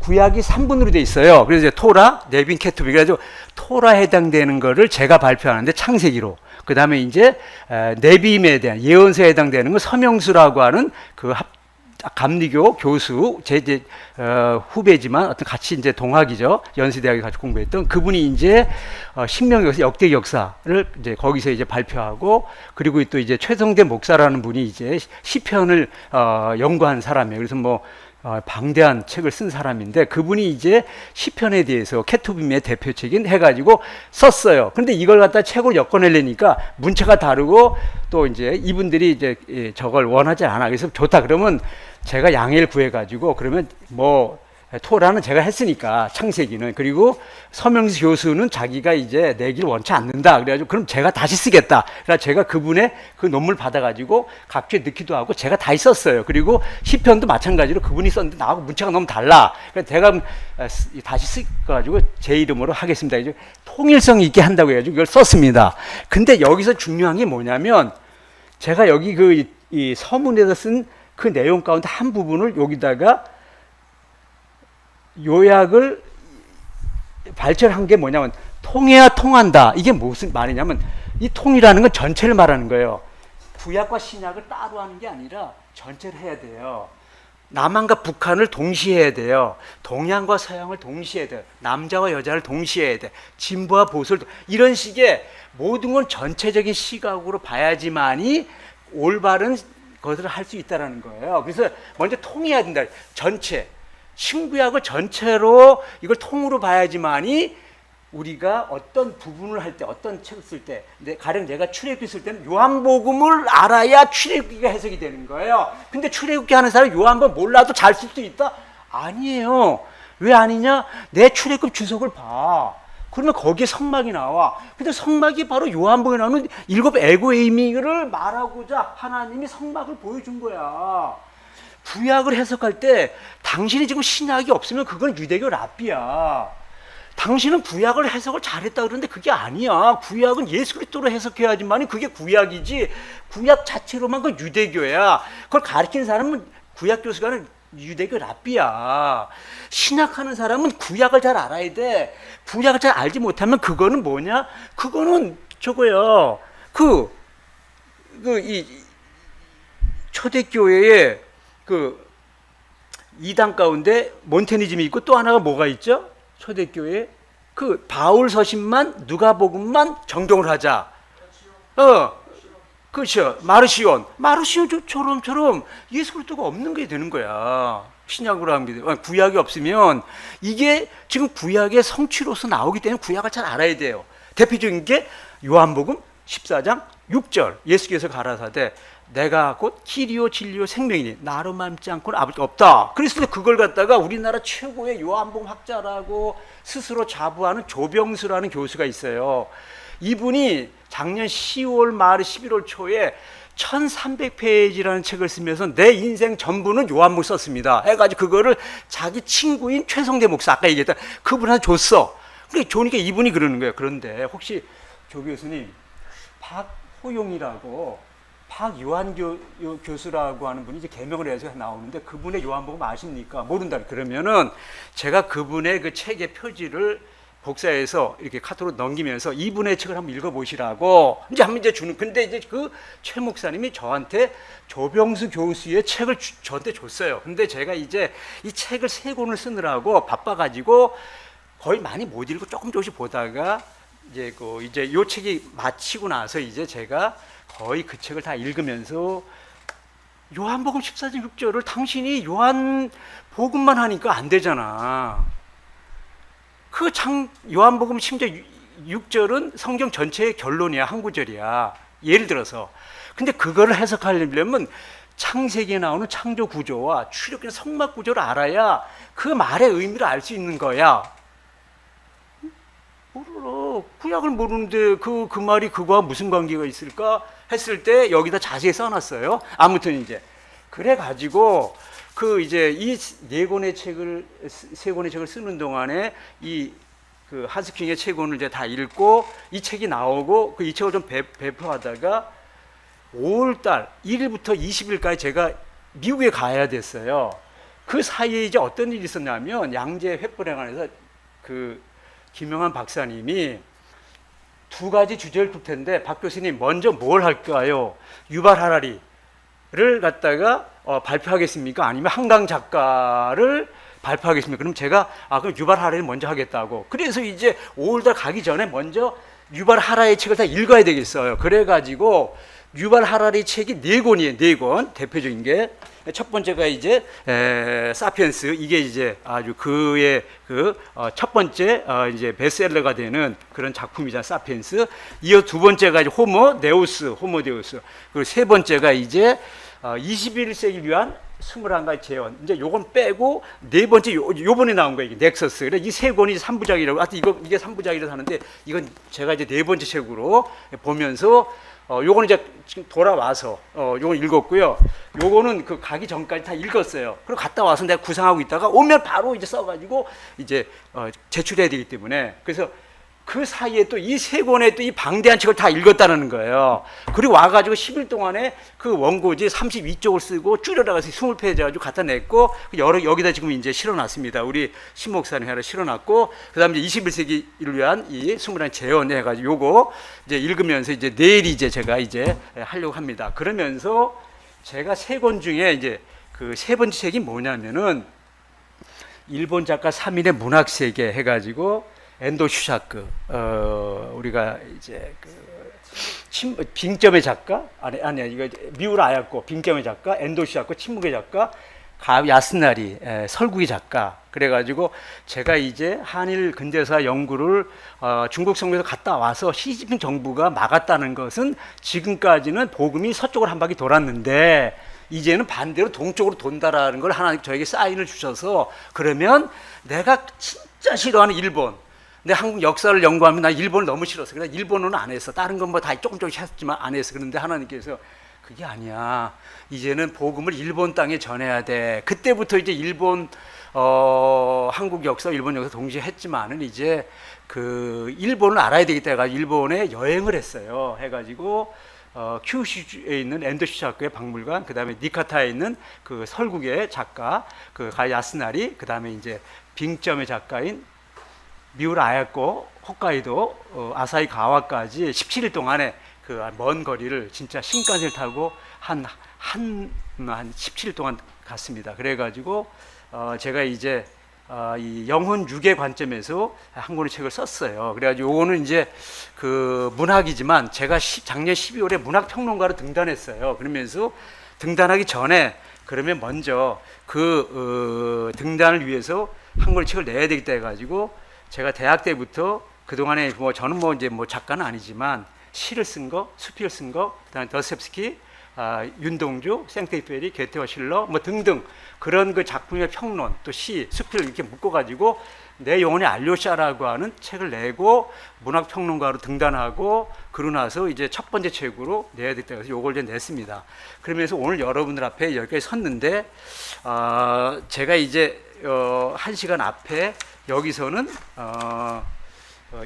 구약이 3분으로 돼 있어요. 그래서 이제 토라, 네빈, 케투비. 그래가지고 토라에 해당되는 거를 제가 발표하는데 창세기로. 그 다음에 이제 네빔에 대한 예언서에 해당되는 건 서명수라고 하는 그 감리교 교수, 제 후배지만 어떤 같이 이제 동학이죠. 연세대학에 같이 공부했던 그분이 이제 신명 역사, 역대 역사를 이제 거기서 이제 발표하고, 그리고 또 이제 최성대 목사라는 분이 이제 시편을 연구한 사람이에요. 그래서 뭐 방대한 책을 쓴 사람인데, 그분이 이제 시편에 대해서 케투빔의 대표책인 해가지고 썼어요. 그런데 이걸 갖다 책으로 엮어내려니까 문체가 다르고, 또 이제 이분들이 이제 저걸 원하지 않아. 그래서 좋다 그러면 제가 양해를 구해가지고, 그러면 뭐 토라는 제가 했으니까 창세기는, 그리고 서명수 교수는 자기가 이제 내기를 원치 않는다. 그래가지고 그럼 제가 다시 쓰겠다. 그래서 제가 그분의 그 논문을 받아가지고 각주에 넣기도 하고 제가 다시 썼어요. 그리고 시편도 마찬가지로 그분이 썼는데 나하고 문체가 너무 달라. 그래서 제가 다시 써가지고 제 이름으로 하겠습니다. 통일성 있게 한다고 해가지고 이걸 썼습니다. 근데 여기서 중요한 게 뭐냐면, 제가 여기 이 서문에서 쓴 그 내용 가운데 한 부분을 여기다가 요약을 발전한 게 뭐냐면, 통해야 통한다. 이게 무슨 말이냐면, 이 통이라는 건 전체를 말하는 거예요. 구약과 신약을 따로 하는 게 아니라 전체를 해야 돼요. 남한과 북한을 동시에 해야 돼요. 동양과 서양을 동시에 해야 돼요. 남자와 여자를 동시에 해야 돼. 진보와 보수를, 이런 식의 모든 건 전체적인 시각으로 봐야지만이 올바른 것을 할 수 있다는 거예요. 그래서 먼저 통해야 된다. 전체. 신구약을 전체로 이걸 통으로 봐야지만이 우리가 어떤 부분을 할 때, 어떤 책을 쓸 때, 가령 내가 출애굽기 쓸 때는 요한복음을 알아야 출애굽기가 해석이 되는 거예요. 근데 출애굽기 하는 사람이 요한복음 몰라도 잘 쓸 수 있다? 아니에요. 왜 아니냐? 내 출애굽 주석을 봐. 그러면 거기에 성막이 나와. 근데 성막이 바로 요한복음에 나오는 7 에고이미를 말하고자 하나님이 성막을 보여준 거야. 구약을 해석할 때 당신이 지금 신약이 없으면 그건 유대교 랍비야. 당신은 구약을 해석을 잘했다 그러는데 그게 아니야. 구약은 예수 그리스도로 해석해야지만 그게 구약이지, 구약 자체로만 그 유대교야. 그걸 가르치는 사람은 구약 교수가 아니라 유대교 랍비야. 신약하는 사람은 구약을 잘 알아야 돼. 구약을 잘 알지 못하면 그거는 뭐냐? 그거는 저거야. 이 초대교회에 그 이단 가운데 몬테니즘이 있고, 또 하나가 뭐가 있죠? 초대교회 그 바울 서신만, 누가복음만 정정을 하자. 그렇죠. 마르시온처럼 예수 그리스도가 없는 게 되는 거야. 신약으로 하면 구약이 없으면 이게 지금 구약의 성취로서 나오기 때문에 구약을 잘 알아야 돼요. 대표적인 게 요한복음 14장 6절. 예수께서 가라사대 내가 곧 길이요 진리요 생명이니 나로 맘지 않고는 아버지가 없다. 그래서 그걸 갖다가 우리나라 최고의 요한복음 학자라고 스스로 자부하는 조병수라는 교수가 있어요. 이분이 작년 10월 말 11월 초에 1300페이지라는 책을 쓰면서 내 인생 전부는 요한복음 썼습니다 해가지고 그거를 자기 친구인 최성대 목사, 아까 얘기했던 그분한테 줬어. 그러니까 좋으니까 이분이 그러는 거예요. 그런데 혹시 조 교수님, 박호용이라고 박요한 교수라고 하는 분이 이제 개명을 해서 나오는데 그분의 요한복음 아십니까? 모른다. 그러면은 제가 그분의 그 책의 표지를 복사해서 이렇게 카톡으로 넘기면서 이분의 책을 한번 읽어보시라고 이제 한번 이제 주는. 근데 이제 그 최 목사님이 저한테 조병수 교수의 책을 저한테 줬어요. 근데 제가 이제 이 책을 3권을 쓰느라고 바빠가지고 거의 많이 못 읽고 조금씩 보다가 이제 요 책이 마치고 나서 이제 제가 거의 그 책을 다 읽으면서 요한복음 14장 6절을 당신이 요한복음만 하니까 안 되잖아. 요한복음 심지어 6절은 성경 전체의 결론이야. 한 구절이야. 예를 들어서. 근데 그거를 해석하려면 창세기에 나오는 창조 구조와 출애굽의 성막 구조를 알아야 그 말의 의미를 알 수 있는 거야. 몰라. 구약을 모르는데 그 말이 그거와 무슨 관계가 있을까 했을 때 여기다 자세히 써놨어요. 아무튼 이제 그래 가지고 그 이제 이 네 권의 책을 세 권의 책을 쓰는 동안에 이 그 하스킹의 책원을 이제 다 읽고 이 책이 나오고 그 이 책을 좀 배포하다가 5월달 1일부터 20일까지 제가 미국에 가야 됐어요. 그 사이에 이제 어떤 일이 있었냐면 양재 횃불행안에서 그 김영환 박사님이 두 가지 주제를 둘 텐데 박 교수님 먼저 뭘 할까요? 유발 하라리를 갖다가 발표하겠습니까? 아니면 한강 작가를 발표하겠습니까? 그럼 제가 그럼 유발 하라리를 먼저 하겠다고. 그래서 이제 5월달 가기 전에 먼저 유발 하라리 책을 다 읽어야 되겠어요. 그래가지고 유발 하라리 책이 4권이에요. 4권 대표적인 게 첫 번째가 이제 사피엔스. 이게 이제 아주 그의 그 첫 번째 이제 베스트셀러가 되는 그런 작품이잖아요. 사피엔스. 이어 두 번째가 이제 호모 데우스. 그리고 세 번째가 이제 21세기를 위한 21가지 재원. 이제 요건 빼고 네 번째 요번에 나온 거예요. 넥서스. 그래 이 세 권이 3부작이라고. 하여튼 이게 3부작이라고 하는데 이건 제가 이제 네 번째 책으로 보면서 요거는 이제 지금 돌아와서 요건 읽었고요. 요거는 그 가기 전까지 다 읽었어요. 그리고 갔다 와서 내가 구상하고 있다가 오면 바로 이제 써가지고 이제 제출해야 되기 때문에 그래서 그 사이에 또 이 세 권의 또 이 방대한 책을 다 읽었다는 거예요. 그리고 와가지고 10일 동안에 그 원고지 32쪽을 쓰고 줄여나가서 20페이지 가지고 갖다 냈고 여기다 지금 이제 실어놨습니다. 우리 신 목사님 해라 실어놨고 그다음에 이제 21세기를 위한 이 21 재원 해가지고 요거 이제 읽으면서 이제 내일 이제 제가 이제 하려고 합니다. 그러면서 제가 세 권 중에 이제 그 세 번째 책이 뭐냐면은 일본 작가 3인의 문학 세계 해가지고 엔도 슈샤크 우리가 이제 그 빙점의 작가 아니야 이거 미우라 아야코 빙점의 작가 엔도 슈샤크 침묵의 작가 야스나리 설국의 작가 그래가지고 제가 이제 한일 근대사 연구를 중국 성에서 갔다 와서 시진핑 정부가 막았다는 것은 지금까지는 복음이 서쪽으로 한 바퀴 돌았는데 이제는 반대로 동쪽으로 돈다라는 걸 하나님 저에게 사인을 주셔서 그러면 내가 진짜 싫어하는 일본 근데 한국 역사를 연구하면 나 일본을 너무 싫었어. 그래서 일본어는 안 했어. 다른 건 뭐 다 조금씩 했지만 안 했어. 그런데 하나님께서 그게 아니야. 이제는 복음을 일본 땅에 전해야 돼. 그때부터 이제 일본 한국 역사, 일본 역사 동시에 했지만은 이제 그 일본을 알아야 되겠다 해가지고 일본에 여행을 했어요. 해가지고 큐슈에 있는 엔도시작가의 박물관, 그 다음에 니카타에 있는 그 설국의 작가, 그 야스나리, 그 다음에 이제 빙점의 작가인 미우라 아야코, 홋카이도 아사히 가와까지 17일 동안에 그 먼 거리를 진짜 신칸센을 타고 한 17일 동안 갔습니다. 그래가지고 제가 이제 이 영혼 육의 관점에서 한 권의 책을 썼어요. 그래가지고 요거는 이제 그 문학이지만 제가 작년 12월에 문학평론가로 등단했어요. 그러면서 등단하기 전에 그러면 먼저 그 등단을 위해서 한 권의 책을 내야 되겠다 해가지고 제가 대학 때부터 그동안에 뭐 저는 뭐 이제 뭐 작가는 아니지만 시를 쓴 거, 수필을 쓴 거, 그다음에 더스텝스키, 윤동주, 생테이페리, 게테와 실러 뭐 등등 그런 그 작품의 평론, 또 시, 수필을 이렇게 묶어가지고 내 영혼의 알료샤라고 하는 책을 내고 문학 평론가로 등단하고 그러고 나서 이제 첫 번째 책으로 내야 됐다 해서 요걸 이제 냈습니다. 그러면서 오늘 여러분들 앞에 여기까지 섰는데 제가 이제 1시간 앞에 여기서는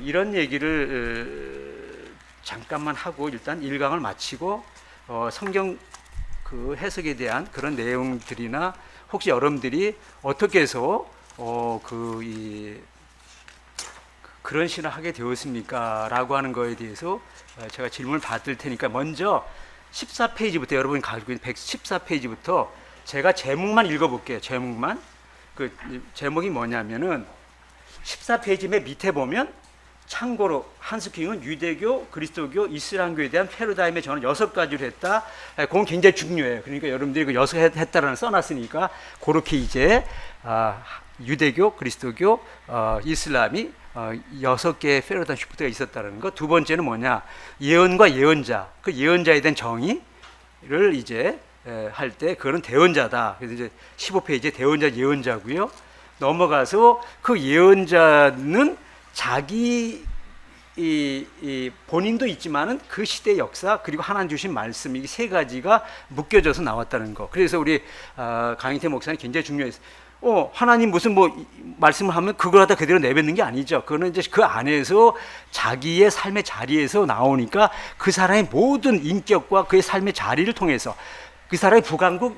이런 얘기를 잠깐만 하고 일단 1강을 마치고 성경 그 해석에 대한 그런 내용들이나 혹시 여러분들이 어떻게 해서 그런 신을 하게 되었습니까? 라고 하는 거에 대해서 제가 질문을 받을 테니까 먼저 14페이지부터 여러분이 가지고 있는 114페이지부터 제가 제목만 읽어볼게요. 제목만. 그 제목이 뭐냐면은 14페이지 맨 밑에 보면 참고로 한스킹은 유대교, 그리스도교, 이슬람교에 대한 패러다임의 저는 6가지로 했다. 그건 굉장히 중요해요. 그러니까 여러분들이 그 6 했다라는 써놨으니까 그렇게 이제 유대교, 그리스도교, 이슬람이 6개의 페로단 쉬프트가 있었다는 거. 두 번째는 뭐냐? 예언과 예언자. 그 예언자에 대한 정의를 이제 할 때 그거는 대언자다. 그래서 이제 15페이지에 대언자 예언자고요. 넘어가서 그 예언자는 자기 이 본인도 있지만은 그 시대 역사 그리고 하나님 주신 말씀 이 세 가지가 묶여져서 나왔다는 거. 그래서 우리 강인태 목사님 굉장히 중요했어요. 하나님 무슨 뭐 말씀을 하면 그걸 하다 그대로 내뱉는 게 아니죠. 그거는 이제 그 안에서 자기의 삶의 자리에서 나오니까 그 사람의 모든 인격과 그의 삶의 자리를 통해서 그 사람이 북왕국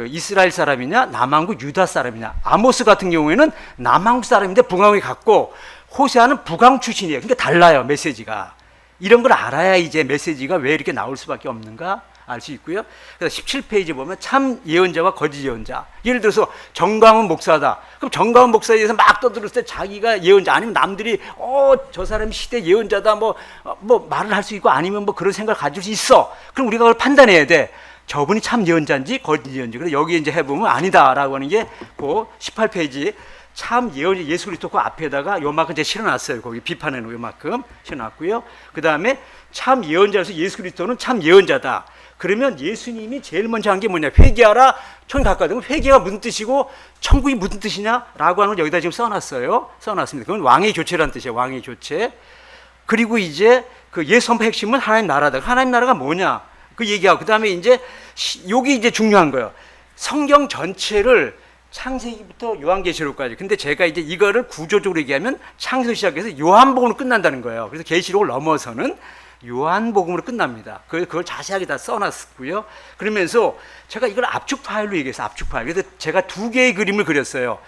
이스라엘 사람이냐 남왕국 유다 사람이냐. 아모스 같은 경우에는 남왕국 사람인데 북왕국에 갔고 호세아는 북왕 출신이에요. 그러니까 달라요, 메시지가. 이런 걸 알아야 이제 메시지가 왜 이렇게 나올 수밖에 없는가 알 수 있고요. 그래서 17페이지 보면 참 예언자와 거짓 예언자. 예를 들어서 정광훈 목사다. 그럼 정광훈 목사에 대해서 막 떠들었을 때 자기가 예언자 아니면 남들이 저 사람이 시대 예언자다 뭐 말을 할 수 있고 아니면 뭐 그런 생각을 가질 수 있어. 그럼 우리가 그걸 판단해야 돼. 저분이 참 예언자인지 거짓 예언자. 그래서 여기 이제 해보면 아니다라고 하는 게 그 18페이지 참 예언자 예수 그리스도 그 앞에다가 요만큼 제가 실어놨어요. 거기 비판해 놓은 요만큼 실어놨고요. 그 다음에 참 예언자로서 예수 그리스도는 참 예언자다. 그러면 예수님이 제일 먼저 한 게 뭐냐? 회개하라. 천국 가까이. 회개가 무슨 뜻이고 천국이 무슨 뜻이냐라고 하는 걸 여기다 지금 써놨어요. 써놨습니다. 그건 왕의 교체라는 뜻이에요. 왕의 교체. 그리고 이제 그 예수 선포 핵심은 하나님 나라다. 하나님 나라가 뭐냐? 그 얘기하고 그 다음에 이제 여기 이제 중요한 거예요. 성경 전체를 창세기부터 요한계시록까지. 근데 제가 이제 이거를 구조적으로 얘기하면 창세기 시작해서 요한복음으로 끝난다는 거예요. 그래서 계시록을 넘어서는 요한복음으로 끝납니다. 그걸 자세하게 다 써놨고요. 그러면서 제가 이걸 압축 파일로 얘기해서 압축 파일. 그래서 제가 2개의 그림을 그렸어요.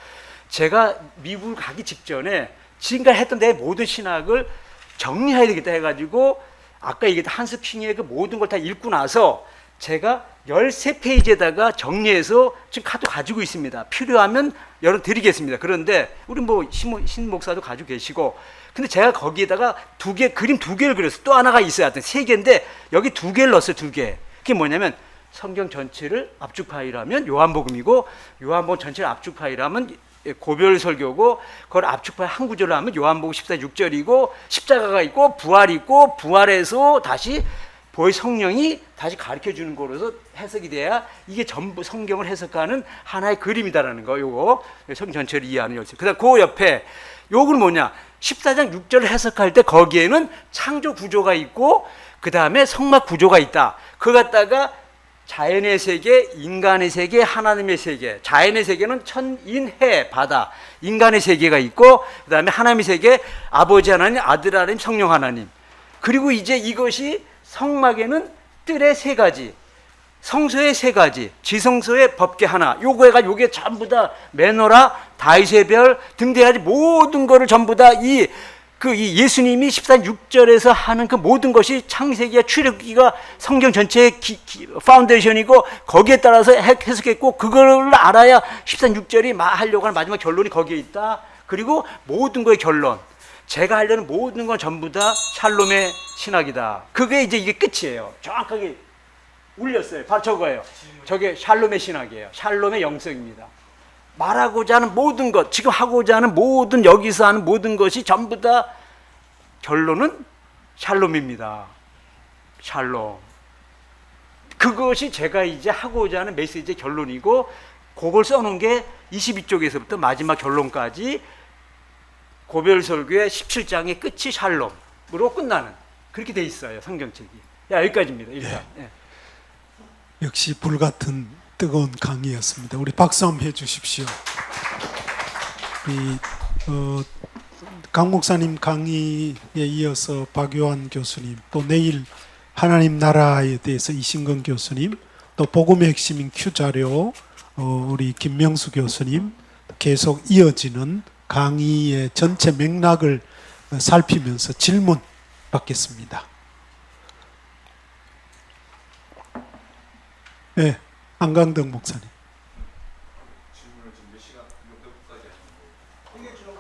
제가 미국을 가기 직전에 지금까지 했던 내 모든 신학을 정리해야 되겠다 해가지고 아까 얘기했던 한스 킹의 그 모든 걸 다 읽고 나서 제가 13페이지에다가 정리해서 지금 카드 가지고 있습니다. 필요하면 여러분 드리겠습니다. 그런데 우리 뭐 신 목사도 가지고 계시고 근데 제가 거기에다가 그림 2개를 그렸어요. 또 하나가 있어야 하여튼 3개인데 여기 2개를 넣었어요. 2개. 그게 뭐냐면 성경 전체를 압축 파일하면 요한복음이고 요한복음 전체를 압축 파일하면 고별 설교고 그걸 압축 파일 한 구절로 하면 요한복음 14:6절이고 십자가가 있고 부활이 있고 부활해서 다시 보의 성령이 다시 가르쳐 주는 거로서 해석이 돼야 이게 전부 성경을 해석하는 하나의 그림이다라는 거. 요거 성경 전체를 이해하는 열쇠. 그다음 그 옆에 요건 뭐냐? 14장 6절을 해석할 때 거기에는 창조 구조가 있고 그 다음에 성막 구조가 있다. 그거 갖다가 자연의 세계, 인간의 세계, 하나님의 세계. 자연의 세계는 천인해 바다. 인간의 세계가 있고 그 다음에 하나님의 세계, 아버지 하나님, 아들 하나님, 성령 하나님. 그리고 이제 이것이 성막에는 뜰의 3가지, 성소의 3가지, 지성소의 법궤 하나. 요거가 요게 전부 다 메노라, 다윗의 별 등대가지 모든 거를 전부 다 이 예수님이 14:6절에서 하는 그 모든 것이 창세기와 출애굽기가 성경 전체의 파운데이션이고 거기에 따라서 해석했고 그걸 알아야 14:6절이 하려고 하는 마지막 결론이 거기에 있다. 그리고 모든 거의 결론. 제가 하려는 모든 건 전부 다 샬롬의 신학이다. 그게 이제 이게 끝이에요. 정확하게 울렸어요. 바로 저거예요. 저게 샬롬의 신학이에요. 샬롬의 영성입니다. 말하고자 하는 모든 것, 지금 하고자 하는 모든 여기서 하는 모든 것이 전부 다 결론은 샬롬입니다. 샬롬. 그것이 제가 이제 하고자 하는 메시지의 결론이고 그걸 써놓은 게 22쪽에서부터 마지막 결론까지 고별 설교의 17장의 끝이 샬롬으로 끝나는 그렇게 돼 있어요. 성경책이. 여기까지입니다. 일단. 네. 역시 불같은 뜨거운 강의였습니다. 우리 박수 한번 해주십시오. 강 목사님 강의에 이어서 박요한 교수님, 또 내일 하나님 나라에 대해서 이신건 교수님, 또 복음의 핵심인 Q 자료 우리 김명수 교수님 계속 이어지는 강의의 전체 맥락을 살피면서 질문 받겠습니다. 네, 안강덕 목사님. 질문을 지금 몇 시간 몇 분까지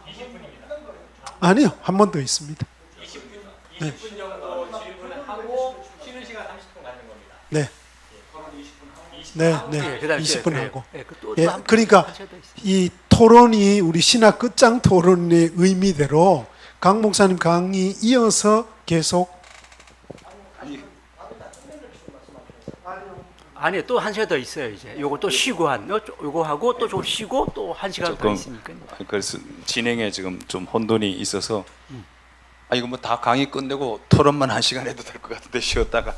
하시는 거예요? 20분입니다. 아니요, 한 번 더 있습니다. 20분 정도 질문을 하고 쉬는 시간 30분 갖는 겁니다. 네. 토론 20분 하고 20분 네, 네. 예, 그다음에 20분 그래요. 하고. 예, 예, 그러니까 이 토론이 우리 신학 끝장 토론의 의미대로 강 목사님 강의 이어서 계속 아니 또 한 시간 더 있어요 이제. 요거 또 쉬고 요거 하고 또 좀 쉬고 또 한 시간 더 조금 있으니까. 그래서 진행에 지금 좀 혼돈이 있어서 이거 뭐 다 강의 끝내고 토론만 한 시간 해도 될 것 같은데 쉬었다가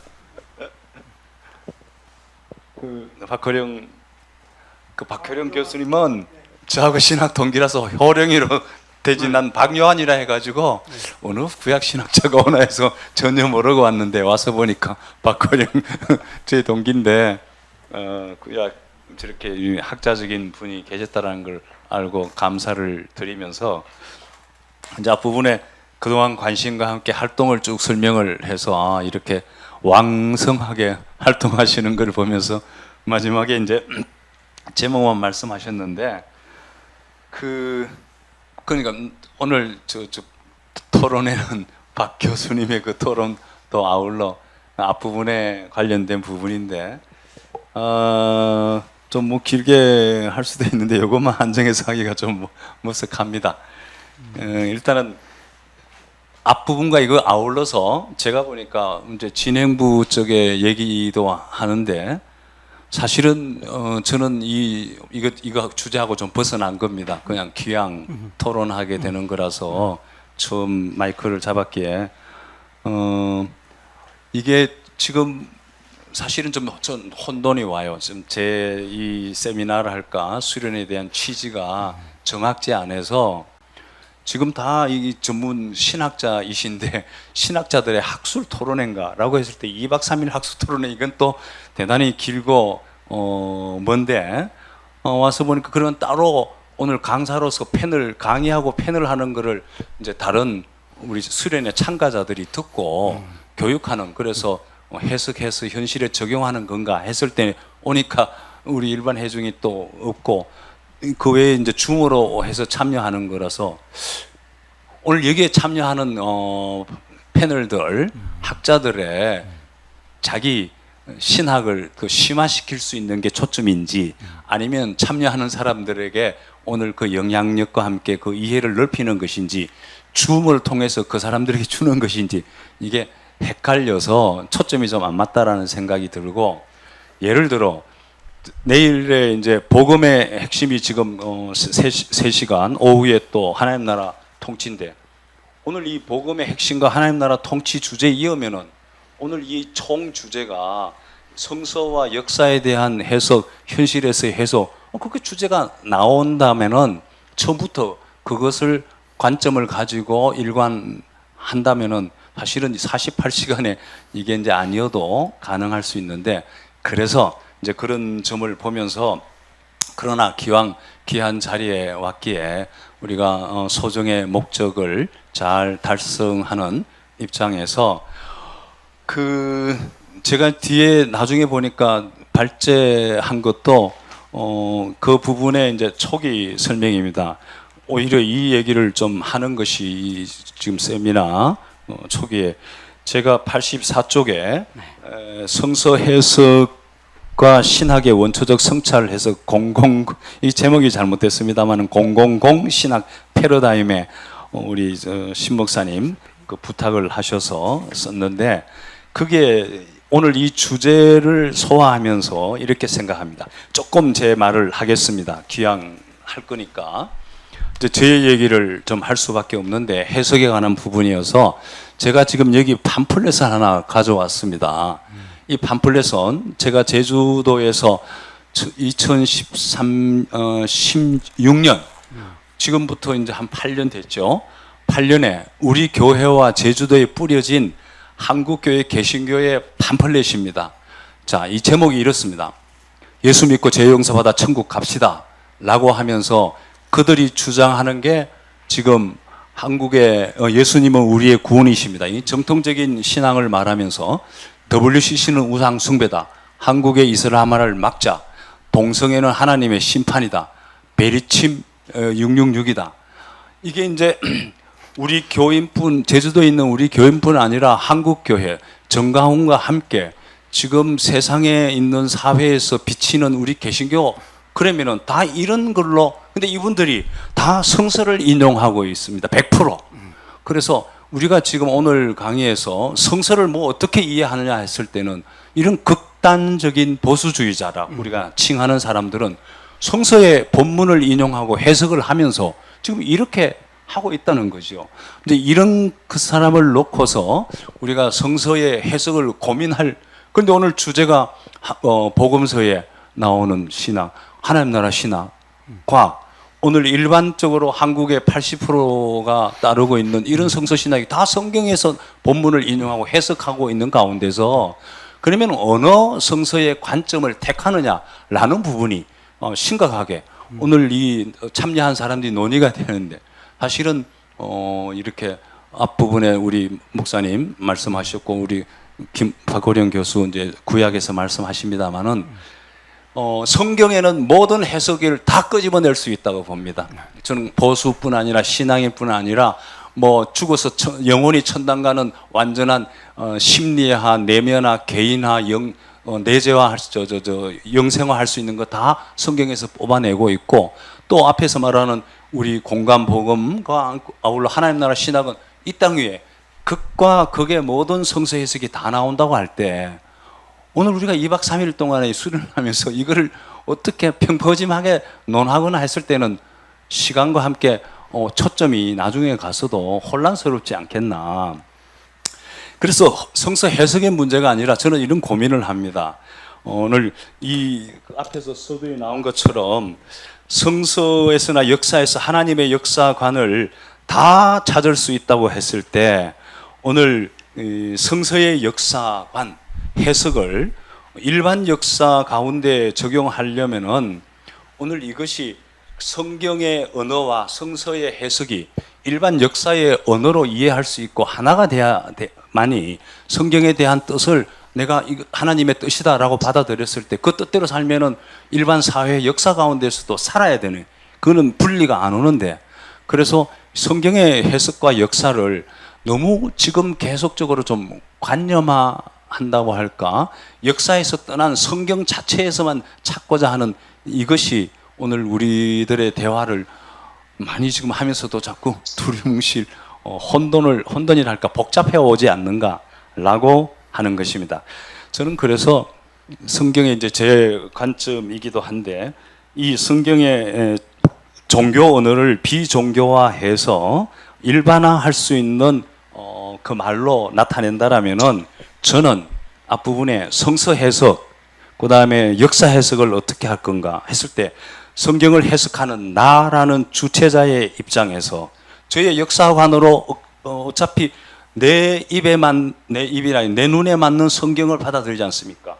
박효령 교수님은 저하고 신학 동기라서 효령이로 되지 난 박요한이라 해가지고 어느 구약 신학자가 오나 해서 전혀 모르고 왔는데 와서 보니까 박효령 제 동기인데 구약 저렇게 학자적인 분이 계셨다라는 걸 알고 감사를 드리면서 이제 앞부분에 그동안 관심과 함께 활동을 쭉 설명을 해서 이렇게 왕성하게 활동하시는 걸 보면서 마지막에 이제 제목만 말씀하셨는데 그러니까 오늘 저 토론에는 박 교수님의 그 토론도 아울러 앞부분에 관련된 부분인데 좀 뭐 길게 할 수도 있는데 이것만 한정해서 하기가 좀 머쓱합니다. 일단은 앞부분과 이거 아울러서 제가 보니까 이제 진행부 쪽에 얘기도 하는데 사실은 저는 이거 주제하고 좀 벗어난 겁니다. 그냥 귀양 토론하게 되는 거라서 처음 마이크를 잡았기에 이게 지금 사실은 좀 혼돈이 와요. 지금 제 이 세미나를 할까 수련에 대한 취지가 정확지 않아서 지금 다 이 전문 신학자이신데 신학자들의 학술 토론회인가라고 했을 때 2박 3일 학술 토론회 이건 또 대단히 길고 먼데 와서 보니까 그런 따로 오늘 강사로서 강의하고 패널 하는 거를 이제 다른 우리 수련회 참가자들이 듣고 교육하는 그래서 해석해서 현실에 적용하는 건가 했을 때 오니까 우리 일반 회중이 또 없고 그 외에 이제 줌으로 해서 참여하는 거라서 오늘 여기에 참여하는 패널들 학자들의 자기 신학을 그 심화시킬 수 있는 게 초점인지 아니면 참여하는 사람들에게 오늘 그 영향력과 함께 그 이해를 넓히는 것인지 줌을 통해서 그 사람들에게 주는 것인지 이게 헷갈려서 초점이 좀 안 맞다라는 생각이 들고 예를 들어 내일에 이제 복음의 핵심이 지금 3시간 오후에 또 하나님 나라 통치인데 오늘 이 복음의 핵심과 하나님 나라 통치 주제에 이으면은 오늘 이 총 주제가 성서와 역사에 대한 해석, 현실에서의 해석 그렇게 주제가 나온다면은 처음부터 그것을 관점을 가지고 일관한다면은 사실은 48시간에 이게 이제 아니어도 가능할 수 있는데 그래서 이제 그런 점을 보면서 그러나 기왕 귀한 자리에 왔기에 우리가 소정의 목적을 잘 달성하는 입장에서 제가 뒤에 나중에 보니까 발제한 것도 그 부분에 이제 초기 설명입니다. 오히려 이 얘기를 좀 하는 것이 지금 세미나 초기에 제가 84쪽에 성서 해석과 신학의 원초적 성찰 해석 이 제목이 잘못됐습니다만 000 신학 패러다임에 우리 신 목사님 그 부탁을 하셔서 썼는데 그게 오늘 이 주제를 소화하면서 이렇게 생각합니다. 조금 제 말을 하겠습니다. 귀양 할 거니까. 제 얘기를 좀 할 수밖에 없는데 해석에 관한 부분이어서 제가 지금 여기 팜플렛을 하나 가져왔습니다. 이 팜플렛은 제가 제주도에서 16년 지금부터 이제 한 8년 됐죠. 8년에 우리 교회와 제주도에 뿌려진 한국교회 개신교의 팜플렛입니다. 자, 이 제목이 이렇습니다. 예수 믿고 죄 용서받아 천국 갑시다 라고 하면서 그들이 주장하는 게 지금 한국의 예수님은 우리의 구원이십니다. 이 정통적인 신앙을 말하면서 WCC는 우상 숭배다. 한국의 이슬람화를 막자. 동성애는 하나님의 심판이다. 베리침 666이다. 이게 이제 우리 교인뿐 제주도에 있는 우리 교인뿐 아니라 한국 교회 정강훈과 함께 지금 세상에 있는 사회에서 비치는 우리 개신교 그러면은 다 이런 걸로 근데 이분들이 다 성서를 인용하고 있습니다. 100%. 그래서 우리가 지금 오늘 강의에서 성서를 뭐 어떻게 이해하느냐 했을 때는 이런 극단적인 보수주의자라 우리가 칭하는 사람들은 성서의 본문을 인용하고 해석을 하면서 지금 이렇게 하고 있다는 거죠. 근데 이런 그 사람을 놓고서 우리가 성서의 해석을 고민할 그런데 오늘 주제가 복음서에 나오는 신학, 하나님 나라 신학과 오늘 일반적으로 한국의 80%가 따르고 있는 이런 성서 신학이 다 성경에서 본문을 인용하고 해석하고 있는 가운데서 그러면 어느 성서의 관점을 택하느냐라는 부분이 심각하게 오늘 이 참여한 사람들이 논의가 되는데 사실은 이렇게 앞부분에 우리 목사님 말씀하셨고 우리 박호령 교수 이제 구약에서 말씀하십니다만은 성경에는 모든 해석을 다 끄집어낼 수 있다고 봅니다. 저는 보수뿐 아니라 신앙인뿐 아니라 뭐 죽어서 영혼이 천당 가는 완전한 심리화, 내면화, 개인화, 내재화 영생화 할 수 있는 거 다 성경에서 뽑아내고 있고 또 앞에서 말하는 우리 공간 복음과 아울러 하나님 나라 신학은 이 땅 위에 극과 극의 모든 성서 해석이 다 나온다고 할 때 오늘 우리가 2박 3일 동안에 수련을 하면서 이거를 어떻게 평퍼짐하게 논하거나 했을 때는 시간과 함께 초점이 나중에 가서도 혼란스럽지 않겠나. 그래서 성서 해석의 문제가 아니라 저는 이런 고민을 합니다. 오늘 이 앞에서 서두에 나온 것처럼 성서에서나 역사에서 하나님의 역사관을 다 찾을 수 있다고 했을 때 오늘 성서의 역사관 해석을 일반 역사 가운데 적용하려면은 오늘 이것이 성경의 언어와 성서의 해석이 일반 역사의 언어로 이해할 수 있고 하나가 돼야만이 성경에 대한 뜻을 내가 하나님의 뜻이다라고 받아들였을 때 그 뜻대로 살면은 일반 사회 역사 가운데서도 살아야 되는 그거는 분리가 안 오는데 그래서 성경의 해석과 역사를 너무 지금 계속적으로 좀 관념화한다고 할까 역사에서 떠난 성경 자체에서만 찾고자 하는 이것이 오늘 우리들의 대화를 많이 지금 하면서도 자꾸 두리뭉실 혼돈이랄까 복잡해 오지 않는가라고 하는 것입니다. 저는 그래서 성경에 이제 제 관점이기도 한데 이 성경의 종교 언어를 비종교화해서 일반화할 수 있는 그 말로 나타낸다라면은 저는 앞부분에 성서 해석, 그 다음에 역사 해석을 어떻게 할 건가 했을 때 성경을 해석하는 나라는 주체자의 입장에서 저의 역사관으로 어차피 내 눈에 맞는 성경을 받아들이지 않습니까?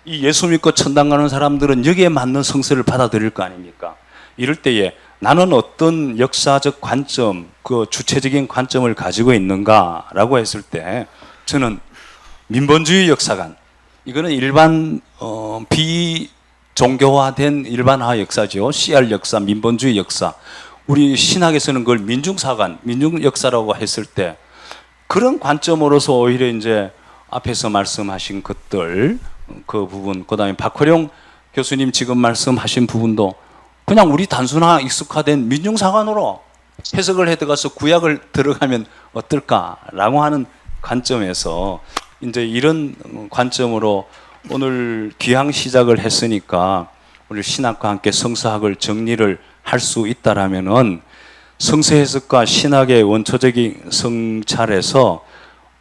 이 예수 믿고 천당 가는 사람들은 여기에 맞는 성서를 받아들일 거 아닙니까? 이럴 때에 나는 어떤 역사적 관점, 그 주체적인 관점을 가지고 있는가라고 했을 때 저는 민본주의 역사관, 이거는 일반 비종교화된 일반화 역사죠. CR 역사, 민본주의 역사. 우리 신학에서는 그걸 민중사관, 민중역사라고 했을 때 그런 관점으로서 오히려 이제 앞에서 말씀하신 것들 그 부분, 그다음에 박호령 교수님 지금 말씀하신 부분도 그냥 우리 단순화 익숙화된 민중사관으로 해석을 해 들어가서 구약을 들어가면 어떨까라고 하는 관점에서 이제 이런 관점으로 오늘 귀향 시작을 했으니까 우리 신학과 함께 성서학을 정리를 할 수 있다라면은 성서 해석과 신학의 원초적인 성찰에서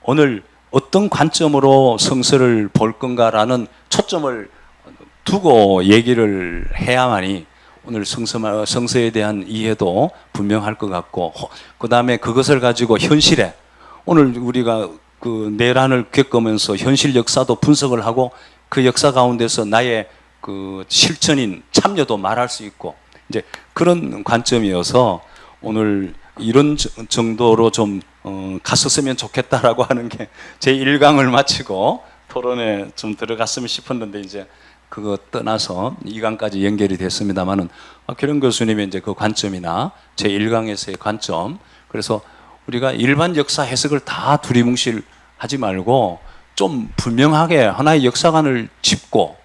오늘 어떤 관점으로 성서를 볼 건가라는 초점을 두고 얘기를 해야만이 오늘 성서에 대한 이해도 분명할 것 같고 그 다음에 그것을 가지고 현실에 오늘 우리가 그 내란을 겪으면서 현실 역사도 분석을 하고 그 역사 가운데서 나의 그 실천인 참여도 말할 수 있고 이제 그런 관점이어서 오늘 이런 정도로 좀 갔었으면 좋겠다라고 하는 게 제 1강을 마치고 토론에 좀 들어갔으면 싶었는데 이제 그거 떠나서 2강까지 연결이 됐습니다만은 박혜령 교수님의 이제 그 관점이나 제 1강에서의 관점 그래서 우리가 일반 역사 해석을 다 두리뭉실 하지 말고 좀 분명하게 하나의 역사관을 짚고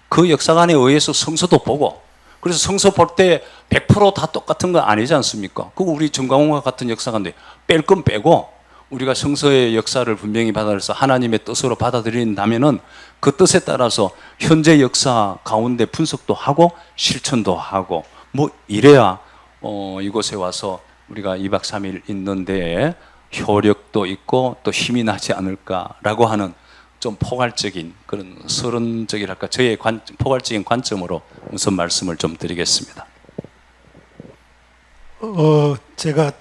그 역사관에 의해서 성서도 보고 그래서 성서 볼 때 100%다 똑같은 거 아니지 않습니까? 그거 우리 정광훈과 같은 역사관인데 뺄 건 빼고 우리가 성서의 역사를 분명히 받아들여서 하나님의 뜻으로 받아들인다면은 그 뜻에 따라서 현재 역사 가운데 분석도 하고 실천도 하고 뭐 이래야 이곳에 와서 우리가 2박 3일 있는데 효력도 있고 또 힘이 나지 않을까라고 하는 좀 포괄적인 그런 서론적이랄까 저의 포괄적인 관점으로 우선 말씀을 좀 드리겠습니다. 제가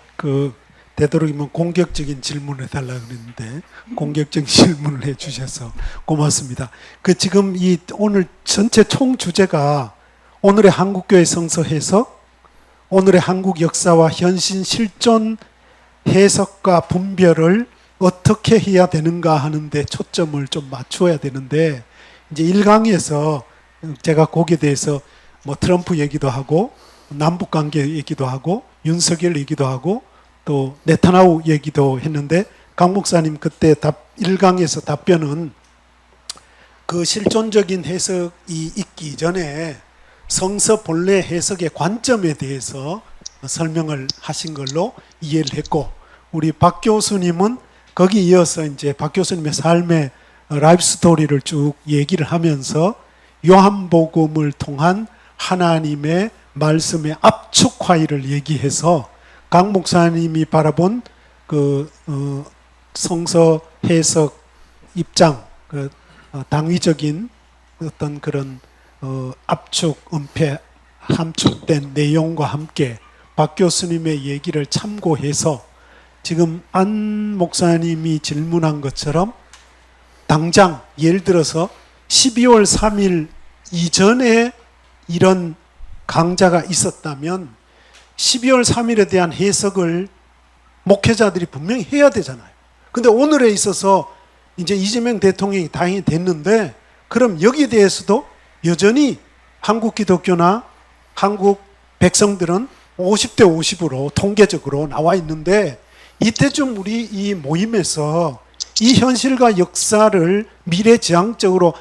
되도록이면 공격적인 질문을 해달라 그랬는데 공격적인 질문을 해주셔서 고맙습니다. 지금 오늘 전체 총 주제가 오늘의 한국교회 성서 해석, 오늘의 한국 역사와 현신 실존 해석과 분별을 어떻게 해야 되는가 하는데 초점을 좀 맞추어야 되는데 이제 1강에서 제가 거기에 대해서 뭐 트럼프 얘기도 하고 남북 관계 얘기도 하고 윤석열 얘기도 하고 또 네타냐후 얘기도 했는데 강 목사님 그때 1강에서 답변은 그 실존적인 해석이 있기 전에 성서 본래 해석의 관점에 대해서 설명을 하신 걸로 이해를 했고 우리 박 교수님은 거기 이어서 이제 박 교수님의 삶의 라이프 스토리를 쭉 얘기를 하면서 요한복음을 통한 하나님의 말씀의 압축화를 얘기해서 강 목사님이 바라본 성서 해석 입장, 당위적인 어떤 그런 압축, 은폐, 함축된 내용과 함께 박 교수님의 얘기를 참고해서 지금 안 목사님이 질문한 것처럼 당장 예를 들어서 12월 3일 이전에 이런 강자가 있었다면 12월 3일에 대한 해석을 목회자들이 분명히 해야 되잖아요. 근데 오늘에 있어서 이제 이재명 대통령이 다행히 됐는데 그럼 여기에 대해서도 여전히 한국 기독교나 한국 백성들은 50대 50으로 통계적으로 나와 있는데 이때쯤 우리 이 모임에서 이 현실과 역사를 미래지향적으로